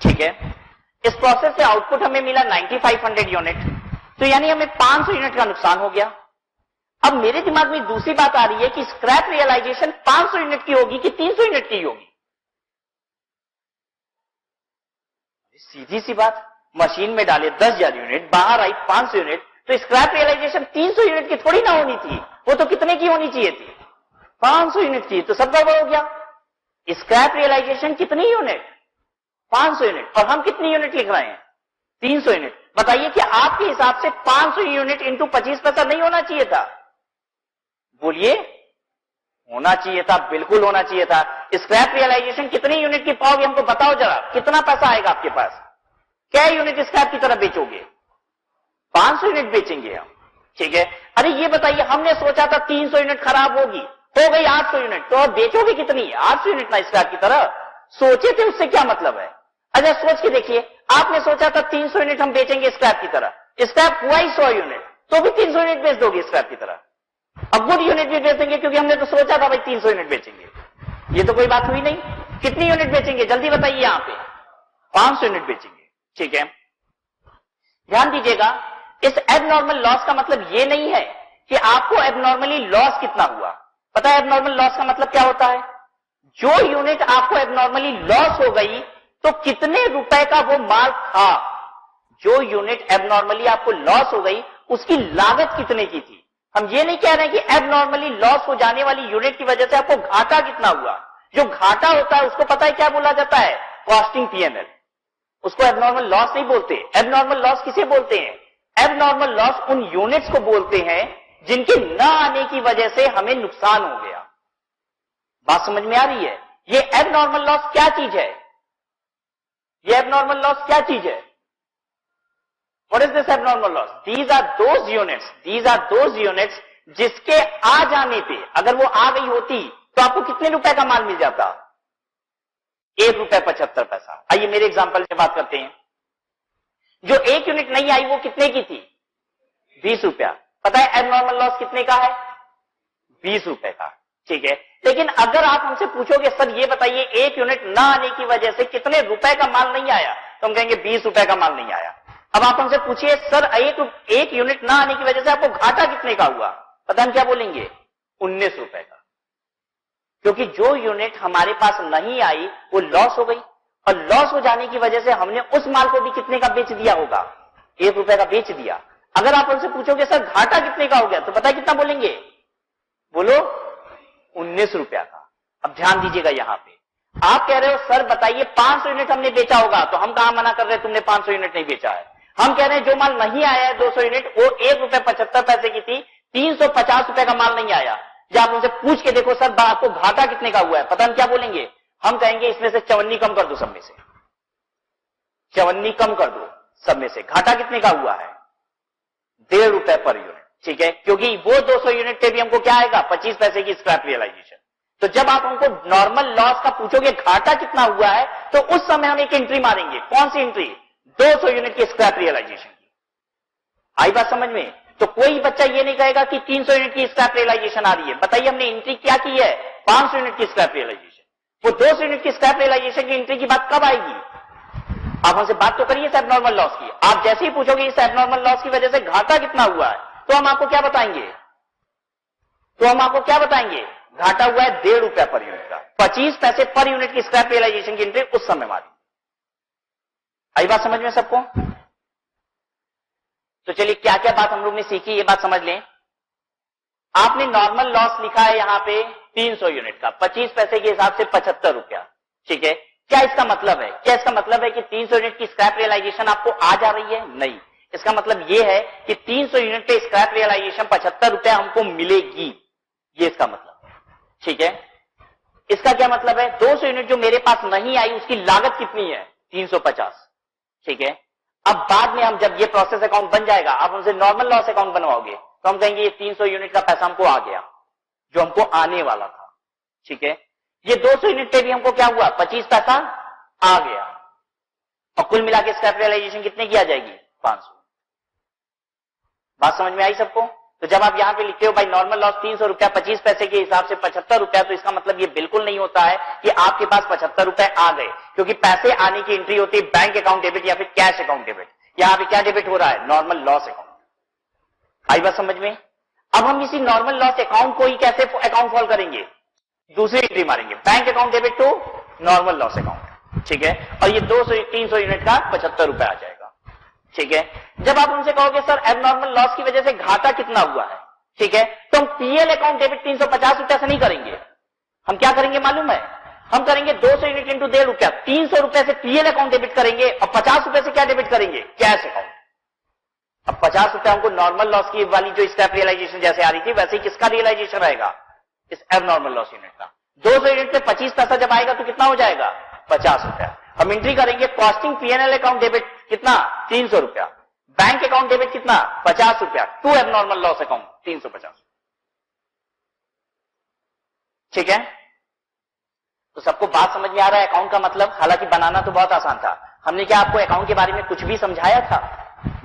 ठीक है? इस प्रोसेस से आउटपुट हमें मिला 9500 यूनिट, तो यानी हमें 500 यूनिट का नुकसान हो गया। अब मेरे दिमाग में दूसरी बात आ रही है कि स्क्रैप रियलाइजेशन 500 यूनिट की होगी कि 300 यूनिट की होगी? सीधी सी बात, मशीन में डाले 10,000 यूनिट, बाहर आई 500 यूनिट, तो स्क्रैप रियलाइजेशन 300 यूनिट की थोड़ी ना होनी थी, वो तो कितने की होनी चाहिए थी? 500 यूनिट की। तो सब गड़बड़ हो गया। स्क्रैप रियलाइजेशन कितनी यूनिट? 500 यूनिट, और हम कितनी यूनिट लिख रहे हैं? 300 यूनिट। बताइए कि आपके हिसाब से 500 यूनिट इंटू 25 पैसा नहीं होना चाहिए था? बोलिए, होना चाहिए था, बिल्कुल होना चाहिए था। स्क्रैप रियलाइजेशन कितनी यूनिट की पाओगे हमको बताओ जरा, कितना पैसा आएगा आपके पास? क्या यूनिट स्क्रैप की तरह बेचोगे? 500 यूनिट बेचेंगे हम, ठीक है? अरे ये बताइए, हमने सोचा था 300 यूनिट खराब होगी, हो गई 800 यूनिट, तो अब बेचोगे कितनी? 800 यूनिट ना स्क्रैप की तरह। सोचे थे उससे क्या मतलब है? अच्छा सोच के देखिए, आपने सोचा था 300 यूनिट हम बेचेंगे स्क्रैप की तरह, स्क्रैप हुआ ही 100 यूनिट, तो भी 300 यूनिट बेच दोगे स्क्रैप की तरह। अब गुड यूनिट भी बेचेंगे क्योंकि हमने तो सोचा था भाई 300 यूनिट बेचेंगे, ये तो कोई बात हुई नहीं। कितनी यूनिट बेचेंगे जल्दी बताइए? यहां पे 500 यूनिट बेचेंगे, ठीक है? ध्यान दीजिएगा, इस एबनॉर्मल लॉस का मतलब ये नहीं है कि आपको एबनॉर्मली लॉस कितना हुआ। पता है एबनॉर्मल लॉस का मतलब क्या होता है? जो यूनिट आपको एबनॉर्मली लॉस हो गई तो कितने रुपए का वो माल था। जो यूनिट एबनॉर्मली आपको लॉस हो गई उसकी लागत कितने की थी। हम ये नहीं कह रहे हैं कि एबनॉर्मली लॉस हो जाने वाली यूनिट की वजह से आपको घाटा कितना हुआ। जो घाटा होता है उसको पता है क्या बोला जाता है? Costing PNL. उसको एबनॉर्मल लॉस नहीं बोलते। एबनॉर्मल लॉस किसे बोलते हैं? एबनॉर्मल लॉस उन यूनिट्स को बोलते हैं जिनके न आने की वजह से हमें नुकसान हो गया। बात समझ में आ रही है? ये एबनॉर्मल लॉस क्या चीज है? ये एबनॉर्मल लॉस क्या चीज है? What is this abnormal loss? These are those units जिसके आ जाने पे, अगर वो आ गई होती तो आपको कितने रुपए का माल मिल जाता? 1 रुपए 75 पैसा। आइए मेरे एग्जांपल से बात करते हैं। जो 1 यूनिट नहीं आई वो कितने की थी? 20 रुपया। पता है एबनॉर्मल लॉस कितने का है? 20 रुपए का, ठीक है? लेकिन अगर आप हमसे पूछोगे सर ये बताइए 1 यूनिट ना आने की वजह से कितने रुपए का माल नहीं आया, तो हम कहेंगे 20 रुपए का माल नहीं आया। अब आप हमसे पूछिए सर एक यूनिट ना आने की वजह से आपको घाटा कितने का हुआ, पता हम क्या बोलेंगे? 19 रुपए का। क्योंकि जो यूनिट हमारे पास नहीं आई वो लॉस हो गई, और लॉस हो जाने की वजह से हमने उस माल को भी कितने का बेच दिया होगा? 1 रुपए का बेच दिया। अगर आप उनसे पूछोगे सर घाटा कितने का हो गया, तो पता है कितना बोलेंगे? बोलो 19 रुपया का। अब ध्यान दीजिएगा यहां पे, आप कह रहे हो सर बताइए 500 यूनिट हमने बेचा होगा, तो हम कहां मना कर रहे हैं तुमने 500 यूनिट नहीं बेचा है। हम कह रहे हैं जो माल नहीं आया है 200 यूनिट वो 1 रुपए 75 पैसे की थी, 350 रुपए का माल नहीं आया। जब आप उनसे पूछ के देखो सर आपको घाटा कितने का हुआ है, पता हम क्या बोलेंगे? हम कहेंगे इसमें से 54 कम कर दो, सब में से 54 कम कर दो सब में से। घाटा कितने का हुआ है? 1.5 रुपए पर यूनिट, ठीक है? क्योंकि वो 200 यूनिट पे भी हमको क्या आएगा? 25 पैसे की स्क्रैप रियलाइजेशन। तो जब आप हमको नॉर्मल लॉस का पूछोगे घाटा कितना हुआ है, तो उस समय हम एक एंट्री मारेंगे। कौन सी एंट्री? 200 यूनिट की स्क्रैप रियलाइजेशन की। आई बात समझ में? तो कोई बच्चा ये नहीं कहेगा कि 300 यूनिट की स्क्रैप रियलाइजेशन आ रही है। बताइए हमने एंट्री क्या की है? 500 यूनिट की स्क्रैप रियलाइजेशन। वो 200 यूनिट की स्क्रैप रियलाइजेशन की एंट्री की बात कब आएगी? आप हमसे बात तो करिए इस एबनॉर्मल लॉस की। आप जैसे ही पूछोगे इस एबनॉर्मल लॉस की वजह से घाटा कितना हुआ है, तो हम आपको क्या बताएंगे? घाटा हुआ है 1.5 रुपया पर यूनिट का। 25 पैसे पर यूनिट की स्क्रैप रियलाइजेशन की एंट्री उस समय मारी। आई बात समझ में सबको? तो चलिए क्या क्या बात हम लोग ने सीखी, ये बात समझ लें। आपने नॉर्मल लॉस लिखा है यहां पे 300 यूनिट का, 25 पैसे के हिसाब से 75 रुपया, ठीक है? क्या इसका मतलब है? क्या इसका मतलब है कि 300 यूनिट की स्क्रैप रियलाइजेशन आपको आ जा रही है? नहीं। इसका मतलब यह है कि 300 यूनिट पे स्क्रैप रियलाइजेशन 75 रुपया हमको मिलेगी, ये इसका मतलब, ठीक है? इसका क्या मतलब है? 200 यूनिट जो मेरे पास नहीं आई उसकी लागत कितनी है? 350, ठीक है? अब बाद में हम जब ये प्रोसेस अकाउंट बन जाएगा, आप हमसे नॉर्मल लॉस अकाउंट बनवाओगे तो हम कहेंगे ये 300 यूनिट का पैसा हमको आ गया जो हमको आने वाला था। ठीक है, ये 200 यूनिट पे भी हमको क्या हुआ, 25 पैसा आ गया, और कुल मिला के स्क्रैप रियलाइजेशन कितने की आ जाएगी, 500। बात समझ में आई सबको? तो जब आप यहां पे लिखते हो भाई नॉर्मल लॉस 300 रुपया 25 पैसे के हिसाब से 75 रुपया, तो इसका मतलब ये बिल्कुल नहीं होता है कि आपके पास 75 रुपए आ गए, क्योंकि पैसे आने की एंट्री होती है बैंक अकाउंट डेबिट या फिर कैश अकाउंट डेबिट। यहां पे क्या डेबिट हो रहा है, नॉर्मल लॉस अकाउंट। आई बात समझ में? अब हम इसी नॉर्मल लॉस अकाउंट को ही कैसे अकाउंट फॉल करेंगे, दूसरी एंट्री मारेंगे, bank account debit to normal loss account. ठीक है, और ये 300 यूनिट का 75 रुपए आ जाएगा। ठीक है, जब आप उनसे कहोगे सर एबनॉर्मल लॉस की वजह से घाटा कितना हुआ है, ठीक है, तो हम पीएल अकाउंट डेबिट 350 रुपया से नहीं करेंगे, हम क्या करेंगे मालूम है, हम करेंगे 200 यूनिट इंटू 1.5 रुपया, 300 रुपए से पीएल अकाउंट डेबिट करेंगे और 50 रुपए से क्या डेबिट करेंगे, कैश अकाउंट। अब 50 रुपया हमको नॉर्मल लॉस की वाली जो स्क्रैप रियलाइजेशन जैसे आ रही थी वैसे ही किसका रियलाइजेशन रहेगा, इस एबनॉर्मल लॉस यूनिट का। 200 यूनिट पे 25 पैसा जब आएगा तो कितना हो जाएगा, 50 रुपया। हम एंट्री करेंगे कॉस्टिंग पीएनएल अकाउंट डेबिट कितना, 300 रुपया, बैंक अकाउंट डेबिट कितना, 50 रुपया, टू एबनॉर्मल लॉस अकाउंट 350। ठीक है, तो सबको बात समझ में आ रहा है अकाउंट का मतलब? हालांकि बनाना तो बहुत आसान था, हमने क्या आपको अकाउंट के बारे में कुछ भी समझाया था?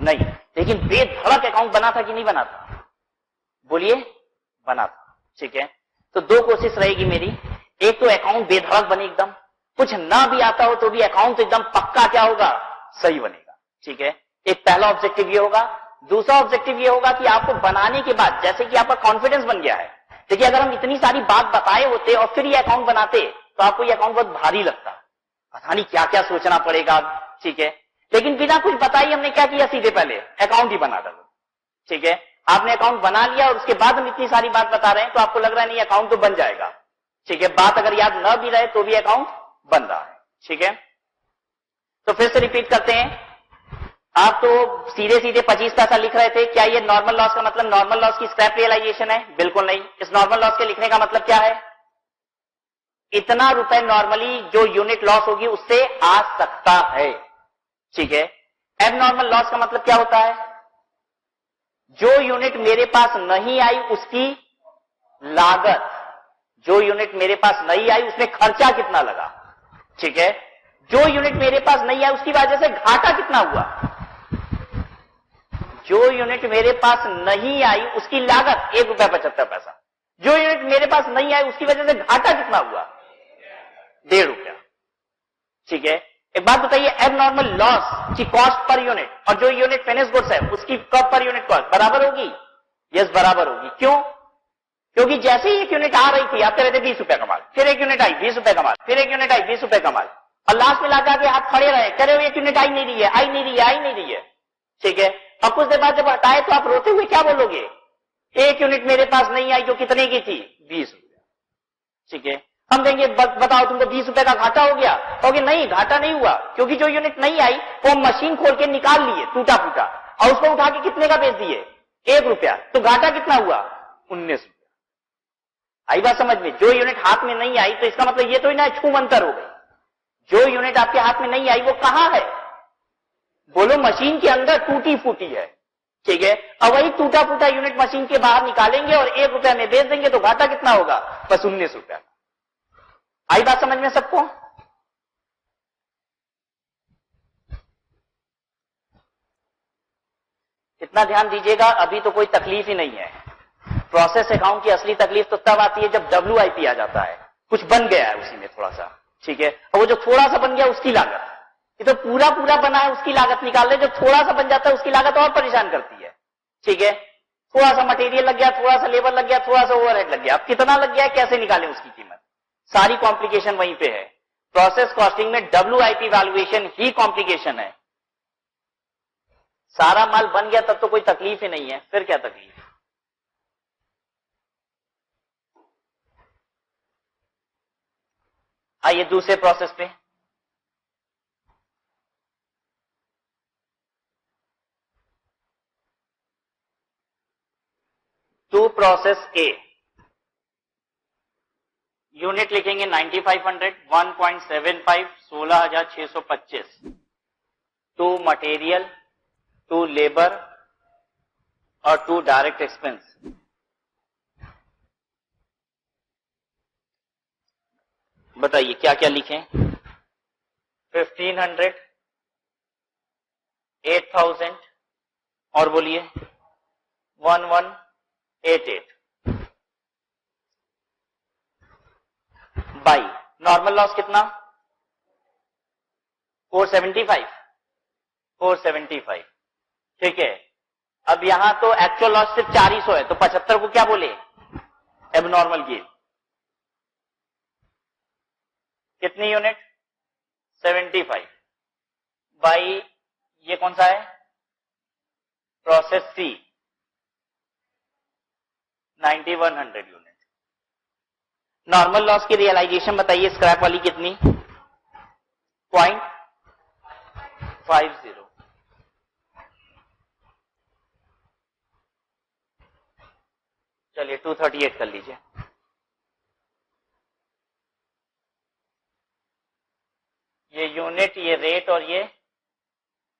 नहीं, लेकिन बेधड़क अकाउंट बना था कि नहीं बना था, बोलिए, बना था। ठीक है, तो दो कोशिश रहेगी मेरी, एक तो अकाउंट बेधड़क बने एकदम, कुछ ना भी आता हो तो भी अकाउंट एकदम पक्का क्या होगा, सही बनेगा। ठीक है, एक पहला ऑब्जेक्टिव ये होगा। दूसरा ऑब्जेक्टिव ये होगा कि आपको बनाने के बाद जैसे कि आपका कॉन्फिडेंस बन गया है, देखिए अगर हम इतनी सारी बात बताए होते और फिर ये अकाउंट बनाते तो आपको ये अकाउंट बहुत भारी लगता, पता नहीं क्या क्या सोचना पड़ेगा। ठीक है, लेकिन बिना कुछ बताए हमने क्या किया, सीधे पहले अकाउंट ही बना डालो। ठीक है, आपने अकाउंट बना लिया और उसके बाद हम इतनी सारी बात बता रहे हैं तो आपको लग रहा है नहीं अकाउंट तो बन जाएगा। ठीक है, बात अगर याद न भी रहे तो भी अकाउंट बन रहा है। ठीक है, तो फिर से रिपीट करते हैं। आप तो सीधे सीधे 25 पैसा लिख रहे थे, क्या ये नॉर्मल लॉस का मतलब नॉर्मल लॉस की स्क्रैप रियलाइजेशन है? बिल्कुल नहीं। इस नॉर्मल लॉस के लिखने का मतलब क्या है, इतना रुपए नॉर्मली जो यूनिट लॉस होगी उससे आ सकता है। ठीक है, एबनॉर्मल लॉस का मतलब क्या होता है, जो यूनिट मेरे पास नहीं आई उसकी लागत, जो यूनिट मेरे पास नहीं आई उसमें खर्चा कितना लगा। ठीक है, जो यूनिट मेरे पास नहीं आई उसकी वजह से घाटा कितना हुआ, जो यूनिट मेरे पास नहीं आई उसकी लागत 1 रुपया 75 पैसा, जो यूनिट मेरे पास नहीं आई उसकी वजह से घाटा कितना हुआ, 1.5 रुपया। ठीक है, एक बात बताइए, एबनॉर्मल लॉस की कॉस्ट पर यूनिट और जो यूनिट फिनिश गुड्स है उसकी कब पर यूनिट कॉस्ट बराबर होगी? यस, बराबर होगी। क्यों? क्योंकि जैसे ही एक यूनिट आ रही थी आप कह रहे थे 20 रुपया कमाल, फिर एक यूनिट आई 20 रुपया कमाल, फिर एक यूनिट आई 20 रुपया कमाल, और लास्ट में लगा के आप खड़े रहे कह रहे हो एक यूनिट आई नहीं रही है, आई नहीं रही है, आई नहीं रही है। ठीक है, अब कुछ देर बाद जब हटाए तो आप रोते हुए क्या बोलोगे, एक यूनिट मेरे पास नहीं आई जो कितने की थी, 20 रुपया। ठीक है, हम कहेंगे बताओ तुमको 20 रुपए का घाटा हो गया, कहोगे नहीं घाटा नहीं हुआ, क्योंकि जो यूनिट नहीं आई वो मशीन खोल के निकाल लिए टूटा फूटा और उसको उठा के कितने का बेच दिए, 1 रुपया, तो घाटा कितना हुआ, 19 रुपया। आई बात समझ में? जो यूनिट हाथ में नहीं आई तो इसका मतलब ये तो ही ना छूम अंतर हो गई, जो यूनिट आपके हाथ में नहीं आई वो कहां है, बोलो मशीन के अंदर टूटी फूटी है। ठीक है, अब वही टूटा फूटा यूनिट मशीन के बाहर निकालेंगे और 1 रुपया में बेच देंगे तो घाटा कितना होगा, बस 19 रुपया। आई बात समझ में सबको? इतना ध्यान दीजिएगा, अभी तो कोई तकलीफ ही नहीं है। प्रोसेस अकाउंट की असली तकलीफ तो तब आती है जब WIP आ जाता है, कुछ बन गया है उसी में थोड़ा सा। ठीक है, और वो जो थोड़ा सा बन गया उसकी लागत, ये तो पूरा पूरा बना है उसकी लागत निकाल ले, जो थोड़ा सा बन जाता है उसकी लागत और परेशान करती है। ठीक है, थोड़ा सा मटेरियल लग गया, थोड़ा सा लेबर लग गया, थोड़ा सा ओवरहेड लग गया, अब कितना लग गया है, कैसे निकालें उसकी कीमत, सारी कॉम्प्लिकेशन वहीं पे है। प्रोसेस कॉस्टिंग में WIP वैल्यूएशन ही कॉम्प्लिकेशन है। सारा माल बन गया तब तो कोई तकलीफ ही नहीं है, फिर क्या तकलीफ। आइए दूसरे प्रोसेस पे। टू प्रोसेस ए, यूनिट लिखेंगे 9500, 1.75, 16,625। टू मटेरियल, टू लेबर और टू डायरेक्ट एक्सपेंस। बताइए क्या क्या लिखें? 1500, 8000 और बोलिए 1188 बाई नॉर्मल लॉस कितना? 475, 475। ठीक है, अब यहां तो एक्चुअल लॉस सिर्फ 400 है, तो 75 को क्या बोले? Abnormal gain. कितनी यूनिट? 75 बाई ये कौन सा है? प्रोसेस सी, 9100 यूनिट। नॉर्मल लॉस की रियलाइजेशन बताइए स्क्रैप वाली कितनी? 0.50। चलिए 238 कर लीजिए। ये यूनिट, ये रेट और ये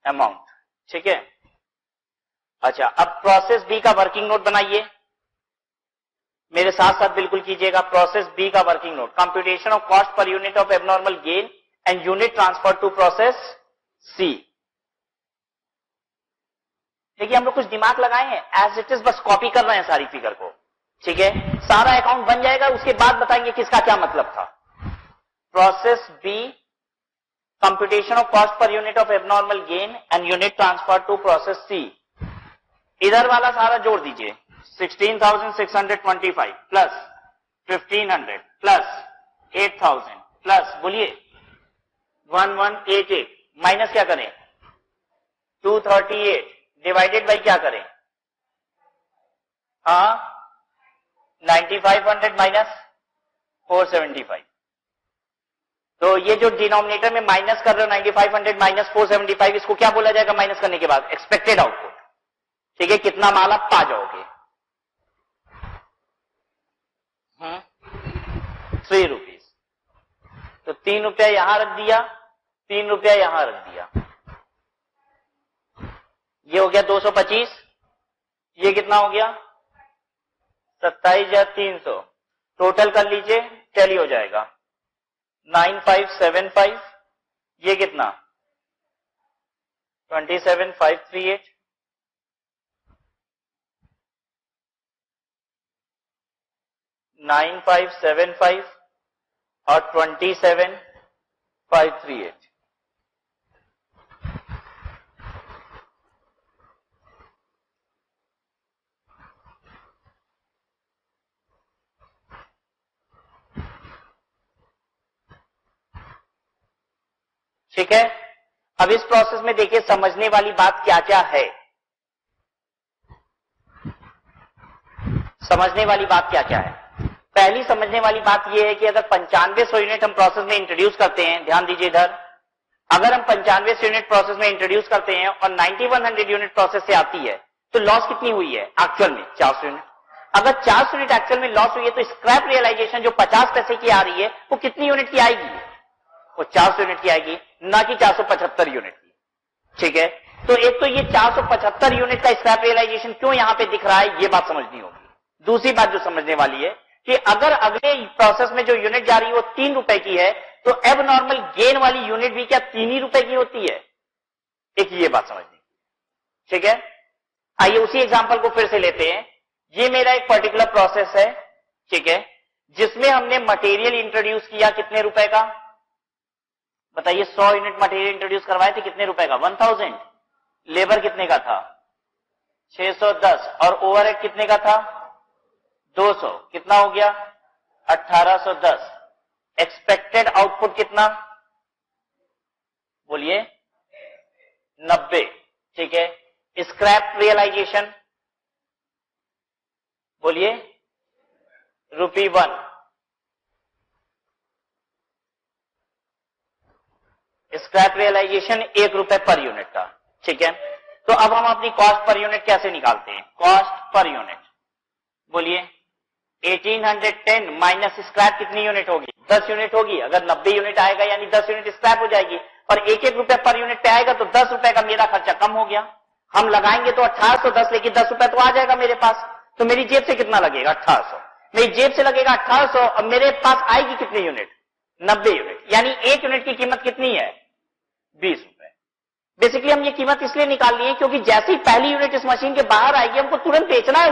अमाउंट। ठीक है, अच्छा अब प्रोसेस बी का वर्किंग नोट बनाइए, मेरे साथ साथ बिल्कुल कीजिएगा। प्रोसेस बी का working note, computation of cost per unit of abnormal gain and unit transfer to process C. देखिए हम लोग कुछ दिमाग लगाए हैं, एज इट इज बस कॉपी कर रहे हैं सारी फिगर को। ठीक है, सारा अकाउंट बन जाएगा, उसके बाद बताएंगे किसका क्या मतलब था। Process B, computation of cost per unit of abnormal gain and unit transfer to process C. इधर वाला सारा जोड़ दीजिए, 16,625 प्लस 1500 प्लस 8,000 प्लस बोलिए 1188 माइनस क्या करें? 238 डिवाइडेड बाई क्या करें? हाँ 9500 माइनस 475। तो ये जो डिनोमिनेटर में माइनस कर रहे हो 9500 माइनस 475, इसको क्या बोला जाएगा माइनस करने के बाद? Expected output. ठीक है, कितना माल आप पा जाओगे? 3 रुपीज। तो 3 रुपया यहां रख दिया, 3 रुपया यहां रख दिया, ये हो गया 225। ये कितना हो गया? 27,300। टोटल कर लीजिए, टैली हो जाएगा 9575। ये कितना? 27,538। 9575 और 27,538। ठीक है, अब इस प्रोसेस में देखिए समझने वाली बात क्या क्या है। समझने वाली बात क्या क्या है? पहली समझने वाली बात यह है कि अगर 9500 यूनिट हम प्रोसेस में इंट्रोड्यूस करते हैं, ध्यान दीजिए इधर, अगर हम 9500 यूनिट प्रोसेस में इंट्रोड्यूस करते हैं और 9100 यूनिट प्रोसेस से आती है, तो लॉस कितनी हुई है एक्चुअल में? 400 यूनिट। अगर 400 यूनिट एक्चुअल में लॉस हुई है, तो स्क्रैप रियलाइजेशन जो 50 पैसे की आ रही है, वो कितनी यूनिट की आएगी? वो 400 यूनिट की आएगी, ना कि 475 यूनिट की। ठीक है, तो एक तो ये 475 यूनिट का स्क्रैप रियलाइजेशन क्यों यहां पे दिख रहा है, ये बात समझनी होगी। दूसरी बात जो समझने वाली है कि अगर अगले प्रोसेस में जो यूनिट जा रही है वो 3 रुपए की है, तो एबनॉर्मल गेन वाली यूनिट भी क्या 3 ही रुपए की होती है? एक ये बात समझनी। ठीक है, आइए उसी एग्जांपल को फिर से लेते हैं। ये मेरा एक पर्टिकुलर प्रोसेस है, ठीक है, जिसमें हमने मटेरियल इंट्रोड्यूस किया कितने रुपए का? बताइए, 100 यूनिट मटेरियल इंट्रोड्यूस करवाए थे, कितने रुपए का? 1000। लेबर कितने का था? 610। और ओवरहेड कितने का था? 200। कितना हो गया? 1810। एक्सपेक्टेड आउटपुट कितना? बोलिए 90। ठीक है, स्क्रैप रियलाइजेशन बोलिए ₹1। स्क्रैप रियलाइजेशन 1 रुपए पर यूनिट का। ठीक है, तो अब हम अपनी कॉस्ट पर यूनिट कैसे निकालते हैं? कॉस्ट पर यूनिट बोलिए 1810 माइनस स्क्रैप कितनी यूनिट होगी? 10 यूनिट होगी। अगर 90 यूनिट आएगा यानी 10 यूनिट स्क्रैप हो जाएगी, और 1-1 रुपए पर यूनिट पे आएगा तो 10 रुपए का मेरा खर्चा कम हो गया। हम लगाएंगे तो 1810, लेकिन 10 रुपए तो आ जाएगा मेरे पास। तो मेरी जेब से कितना लगेगा? 1800। मेरी जेब से लगेगा 1800 और मेरे पास आएगी कितनी यूनिट? 90 यूनिट। यानी 1 यूनिट की कीमत कितनी है? 20 रुपए। बेसिकली हम ये कीमत इसलिए निकाल लिए क्योंकि जैसे ही पहली यूनिट इस मशीन के बाहर आएगी हमको तुरंत बेचना है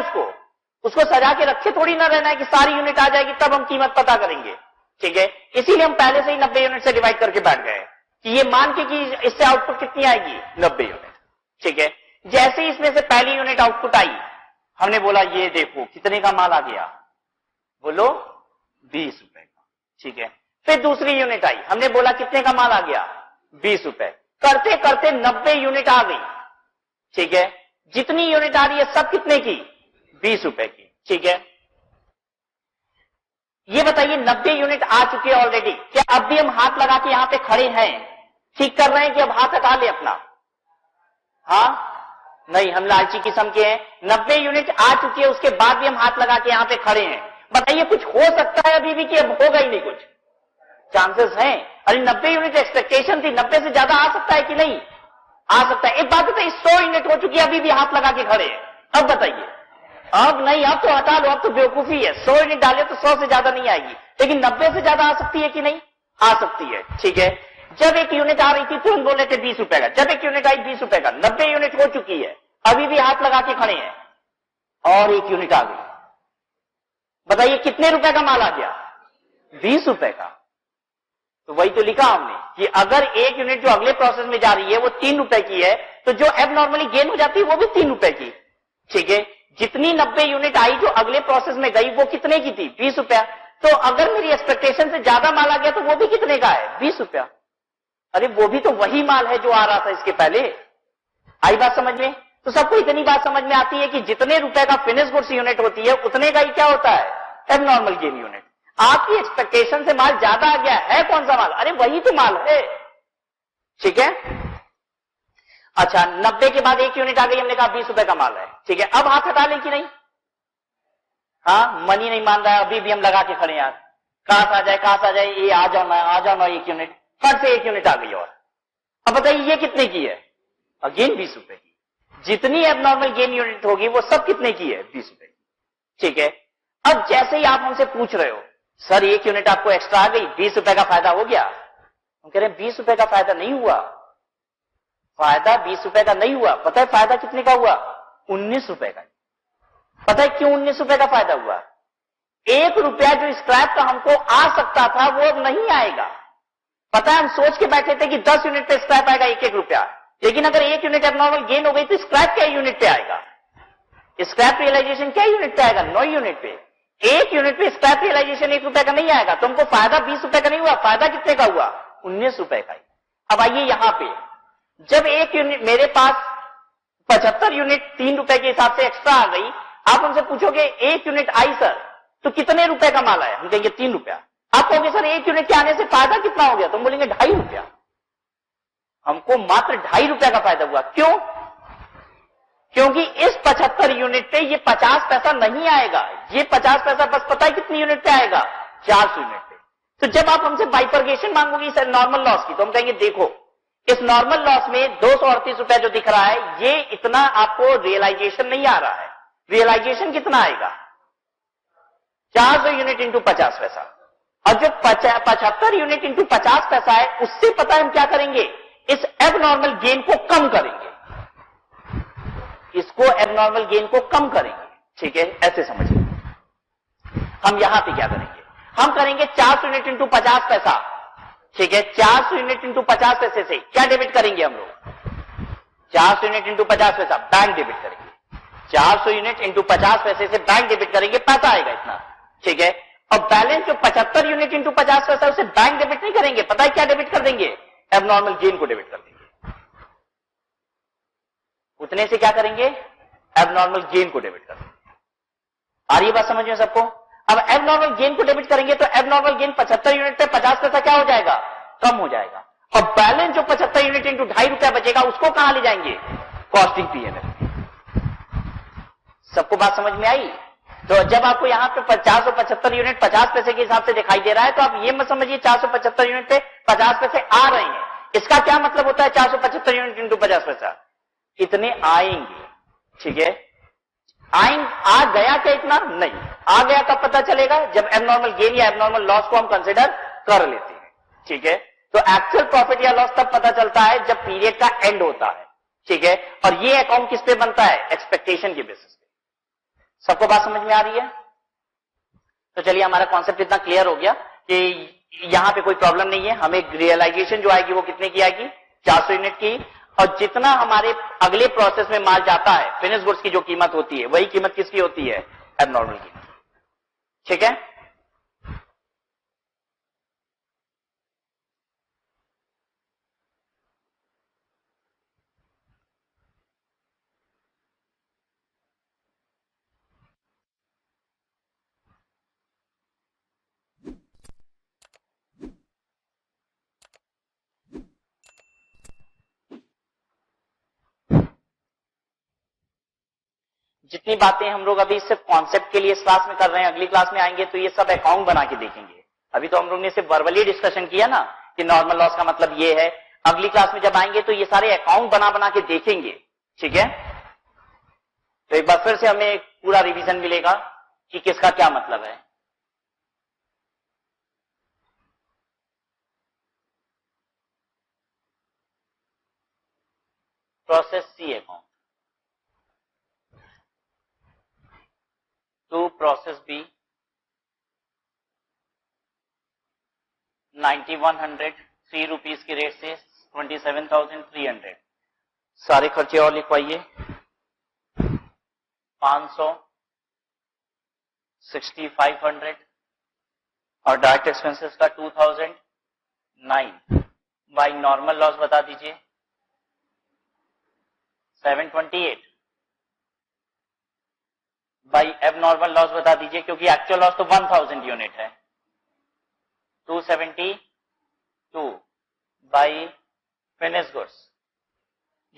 उसको सजा के रखे थोड़ी ना रहना है कि सारी यूनिट आ जाएगी तब हम कीमत पता करेंगे। ठीक है, इसीलिए हम पहले से ही 90 यूनिट से डिवाइड करके बैठ गए कि ये मान के कि इससे आउटपुट कितनी आएगी? 90 यूनिट। ठीक है, जैसे ही इसमें से पहली यूनिट आउटपुट आई, हमने बोला ये देखो कितने का माल आ गया? बोलो 20 रुपए का। ठीक है, फिर दूसरी यूनिट आई, हमने बोला कितने का माल आ गया? 20 रुपए। करते करते 90 यूनिट आ गई। ठीक है, जितनी यूनिट आ रही है सब कितने की? 20 रुपए की। ठीक है, ये बताइए 90 यूनिट आ चुकी है ऑलरेडी, क्या अब भी हम हाथ लगा के यहां पे खड़े हैं, ठीक कर रहे हैं कि अब हाथ हटा ले अपना? हाँ नहीं, हम लालची किस्म के हैं। 90 यूनिट आ चुकी है उसके बाद भी हम हाथ लगा के यहां पे खड़े हैं। बताइए कुछ हो सकता है अभी भी कि अब होगा ही नहीं? कुछ चांसेस हैं। अरे 90 यूनिट एक्सपेक्टेशन थी, 90 से ज्यादा आ सकता है कि नहीं? आ सकता है। एक बात बताइए 100 यूनिट हो चुकी है अभी भी हाथ लगा के खड़े हैं, अब बताइए? अब नहीं, अब तो हटा लो, अब तो बेवकूफी है। 100 यूनिट डाले तो 100 से ज्यादा नहीं आएगी, लेकिन 90 से ज्यादा आ सकती है कि नहीं? आ सकती है। ठीक है, जब एक यूनिट आ रही थी तुरंत बोल रहे थे 20 रुपए का, जब एक यूनिट आई 20 रुपए का। 90 यूनिट हो चुकी है, अभी भी हाथ लगा के खड़े हैं और एक यूनिट आ गई। बताइए कितने रुपए का माल आ गया? 20 रुपए का। तो वही तो लिखा हमने कि अगर एक यूनिट जो अगले प्रोसेस में जा रही है वो 3 रुपए की है तो जो एबनॉर्मली गेन हो जाती है वो भी 3 रुपए की। ठीक है, जितनी 90 यूनिट आई जो अगले प्रोसेस में गई वो कितने की थी? 20 रुपया। तो अगर मेरी एक्सपेक्टेशन से ज्यादा माल आ गया तो वो भी कितने का है? 20 रुपया। अरे वो भी तो वही माल है जो आ रहा था इसके पहले। आई बात समझ में? तो सबको इतनी बात समझ में आती है कि जितने रुपए का फिनिश गुड्स यूनिट होती है उतने का ही क्या होता है? Abnormal gain unit. आपकी एक्सपेक्टेशन से माल ज्यादा आ गया है, कौन सा माल? अरे वही तो माल है। ठीक है, अच्छा 90 के बाद एक यूनिट आ गई, हमने कहा 20 रुपए का माल है। ठीक है, अब हाथ हटा लें कि नहीं? हाँ, मनी नहीं मान रहा है, अभी भी हम लगा के खड़े यार, कहां से आ जाए, कहां से आ जाए, ये आ जाओ ना एक यूनिट। फट से एक यूनिट आ गई। और अब बताइए ये कितने की है? अगेन 20 रुपए की। जितनी एबनॉर्मल गेन यूनिट होगी वो सब कितने की है? 20 रुपए की। ठीक है, अब जैसे ही आप हमसे पूछ रहे हो सर एक यूनिट आपको एक्स्ट्रा आ गई, 20 रुपए का फायदा हो गया, हम कह रहे हैं 20 रुपए का फायदा नहीं हुआ। फायदा 20 रुपए का नहीं हुआ। पता है फायदा कितने का हुआ? 19 रुपए का। पता है क्यों 19 रुपए का फायदा हुआ? 1 रुपया जो स्क्रैप का हमको आ सकता था वो अब नहीं आएगा। पता है हम सोच के बैठे थे कि 10 यूनिट पे स्क्रैप आएगा 1-1 रुपया, लेकिन अगर 1 यूनिट एबनॉर्मल गेन हो गई तो स्क्रैप क्या यूनिट पे आएगा? स्क्रैप रियलाइजेशन क्या यूनिट पे आएगा? 9 यूनिट पे। 1 यूनिट पे स्क्रैप रियलाइजेशन 1 रुपए का नहीं आएगा, तो हमको फायदा 20 रुपए का नहीं हुआ, फायदा कितने का हुआ? 19 रुपए का ही। अब आइए यहां पे, जब 1 यूनिट मेरे पास 75 यूनिट 3 रुपए के हिसाब से एक्स्ट्रा आ गई, आप हमसे पूछोगे 1 यूनिट आई सर तो कितने रुपए का माल आया? हम कहेंगे 3 रुपया। आप कहोगे सर 1 यूनिट के आने से फायदा कितना हो गया? तो हम बोलेंगे 2.5 रुपया। हमको मात्र 2.5 रुपया का फायदा हुआ। क्यों? क्योंकि इस 75 यूनिट पे ये 50 पैसा नहीं आएगा। ये 50 पैसा बस पता है कितनी यूनिट पे आएगा? 400 यूनिट पे। तो जब आप हमसे बाइफर्गेशन मांगोगी सर नॉर्मल लॉस की, तो हम कहेंगे देखो इस नॉर्मल लॉस में 238 रुपया जो दिख रहा है ये इतना आपको रियलाइजेशन नहीं आ रहा है। रियलाइजेशन कितना आएगा? 400 यूनिट इंटू 50 पैसा। और जो 75 यूनिट इंटू 50 पैसा है उससे पता है हम क्या करेंगे? इस एबनॉर्मल गेन को कम करेंगे। इसको एबनॉर्मल गेन को कम करेंगे। ठीक है, ऐसे समझिए। हम यहां पे क्या करेंगे? हम करेंगे 400 यूनिट इंटू 50 पैसा। ठीक है, 400 यूनिट इंटू 50 पैसे से क्या डेबिट करेंगे हम लोग? 400 यूनिट इंटू 50 पैसा बैंक डेबिट करेंगे। 400 यूनिट इंटू 50 पैसे से बैंक डेबिट करेंगे, पैसा आएगा इतना। ठीक है, और बैलेंस जो 75 यूनिट इंटू 50 पैसा उसे बैंक डेबिट नहीं करेंगे, पता है क्या डेबिट कर देंगे? एबनॉर्मल गेन को डेबिट कर देंगे। उतने से क्या करेंगे? एबनॉर्मल गेन को डेबिट कर देंगे। आ रही है बात समझ में सबको? अब एबनॉर्मल गेन को डेबिट करेंगे तो एबनॉर्मल गेन 75 यूनिट पे 50 पैसा क्या हो जाएगा? कम हो जाएगा। और बैलेंस जो 75 यूनिट इंटू 2.5 रुपया बचेगा उसको कहां ले जाएंगे? Costing PNL. सबको बात समझ में आई? तो जब आपको यहां पे 475 यूनिट 50 पैसे के हिसाब से दिखाई दे रहा है तो आप ये मत समझिए 475 यूनिट पे 50 पैसे आ रहे हैं। इसका क्या मतलब होता है 475 यूनिट इंटू 50 पैसा, इतने आएंगे। ठीक है, आ गया क्या इतना? नहीं आ गया। कब पता चलेगा? जब एबनॉर्मल गेन या एबनॉर्मल लॉस को हम कंसिडर कर लेते हैं। ठीक है, तो एक्चुअल प्रॉफिट या लॉस तब पता चलता है जब पीरियड का एंड होता है। ठीक है, और ये अकाउंट किस पे बनता है? एक्सपेक्टेशन के बेसिस पे। सबको बात समझ में आ रही है? तो चलिए, हमारा कॉन्सेप्ट इतना क्लियर हो गया कि यहां पे कोई प्रॉब्लम नहीं है। हमें रियलाइजेशन जो आएगी वो कितने की आएगी? 400 यूनिट की। और जितना हमारे अगले प्रोसेस में माल जाता है, फिनिश गुड्स की जो कीमत होती है, वही कीमत किसकी होती है? एबनॉर्मल की। ठीक है, जितनी बातें हम लोग अभी सिर्फ कॉन्सेप्ट के लिए इस क्लास में कर रहे हैं, अगली क्लास में आएंगे तो ये सब अकाउंट बना के देखेंगे। अभी तो हम लोग ने सिर्फ वर्बली डिस्कशन किया ना कि नॉर्मल लॉस का मतलब ये है। अगली क्लास में जब आएंगे तो ये सारे अकाउंट बना बना के देखेंगे। ठीक है, तो एक बार फिर से हमें एक पूरा रिवीजन मिलेगा कि किसका क्या मतलब है। Process C account to process B 9100 ₹3 की रेट से 27,300। सारे खर्चे और लिखवाइए। 500, 6500 और डायरेक्ट एक्सपेंसेस का 2009 बाई नॉर्मल लॉस बता दीजिए 728 बाई एबनॉर्मल लॉस बता दीजिए, क्योंकि एक्चुअल लॉस तो 1000 यूनिट है। 272 बाई फिनिश गुड्स,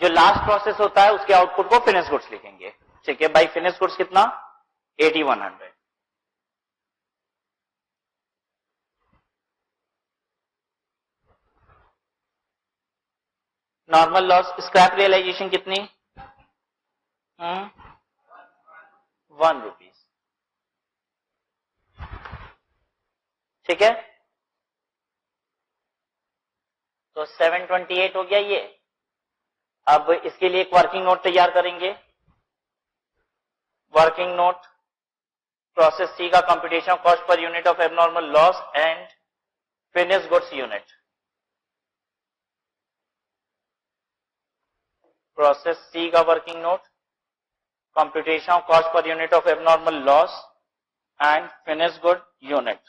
जो लास्ट प्रोसेस होता है उसके आउटपुट को फिनिश गुड्स लिखेंगे। ठीक है, बाई फिनिश गुड्स कितना? 8100। नॉर्मल लॉस स्क्रैप रियलाइजेशन कितनी? 1 रुपीज। ठीक है, तो 728 हो गया ये। अब इसके लिए एक वर्किंग नोट तैयार करेंगे। वर्किंग नोट, प्रोसेस सी का computation cost per unit of abnormal loss and finish goods unit. Process C का working note, computation of cost per unit of abnormal loss and finish good unit.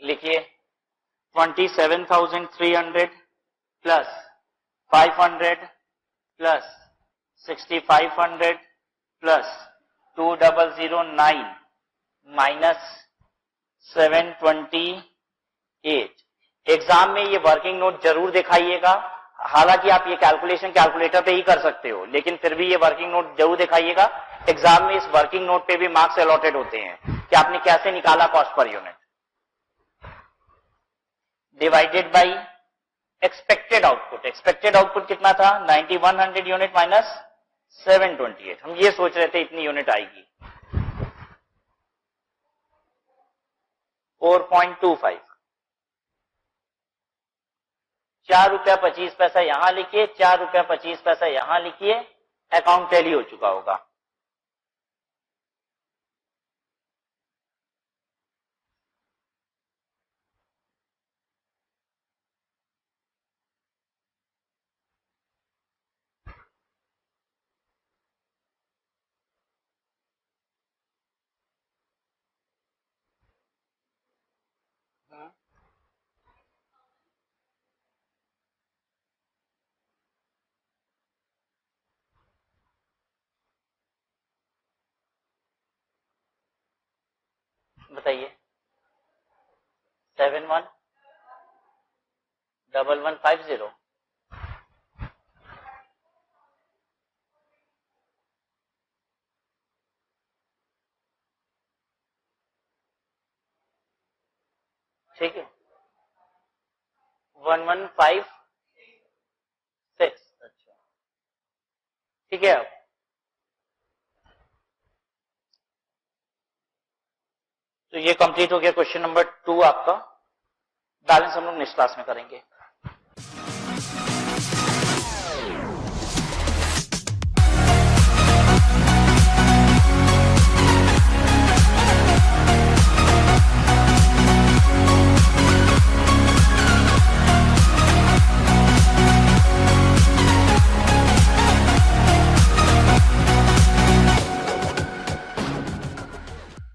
लिखिए 27,300 plus 500 plus 6,500 plus 2,009 minus 728। Exam में ये वर्किंग नोट जरूर दिखाइएगा। हालांकि आप ये कैलकुलेशन कैलकुलेटर पे ही कर सकते हो, लेकिन फिर भी ये वर्किंग नोट जरूर दिखाइएगा। एग्जाम में इस वर्किंग नोट पे भी मार्क्स अलॉटेड होते हैं कि आपने कैसे निकाला cost per unit. Divided by expected output. Expected output कितना था? 9100 यूनिट माइनस 728। हम ये सोच रहे थे इतनी यूनिट आएगी। 4.25। 4 रुपया 25 पैसा यहां लिखिए, 4 रुपया 25 पैसा यहां लिखिए। अकाउंट टैली हो चुका होगा। बताइए 711150। ठीक है, 1156। अच्छा ठीक है। अब तो ये कंप्लीट हो गया क्वेश्चन नंबर 2 आपका। बैलेंस हम लोग नेक्स्ट क्लास में करेंगे।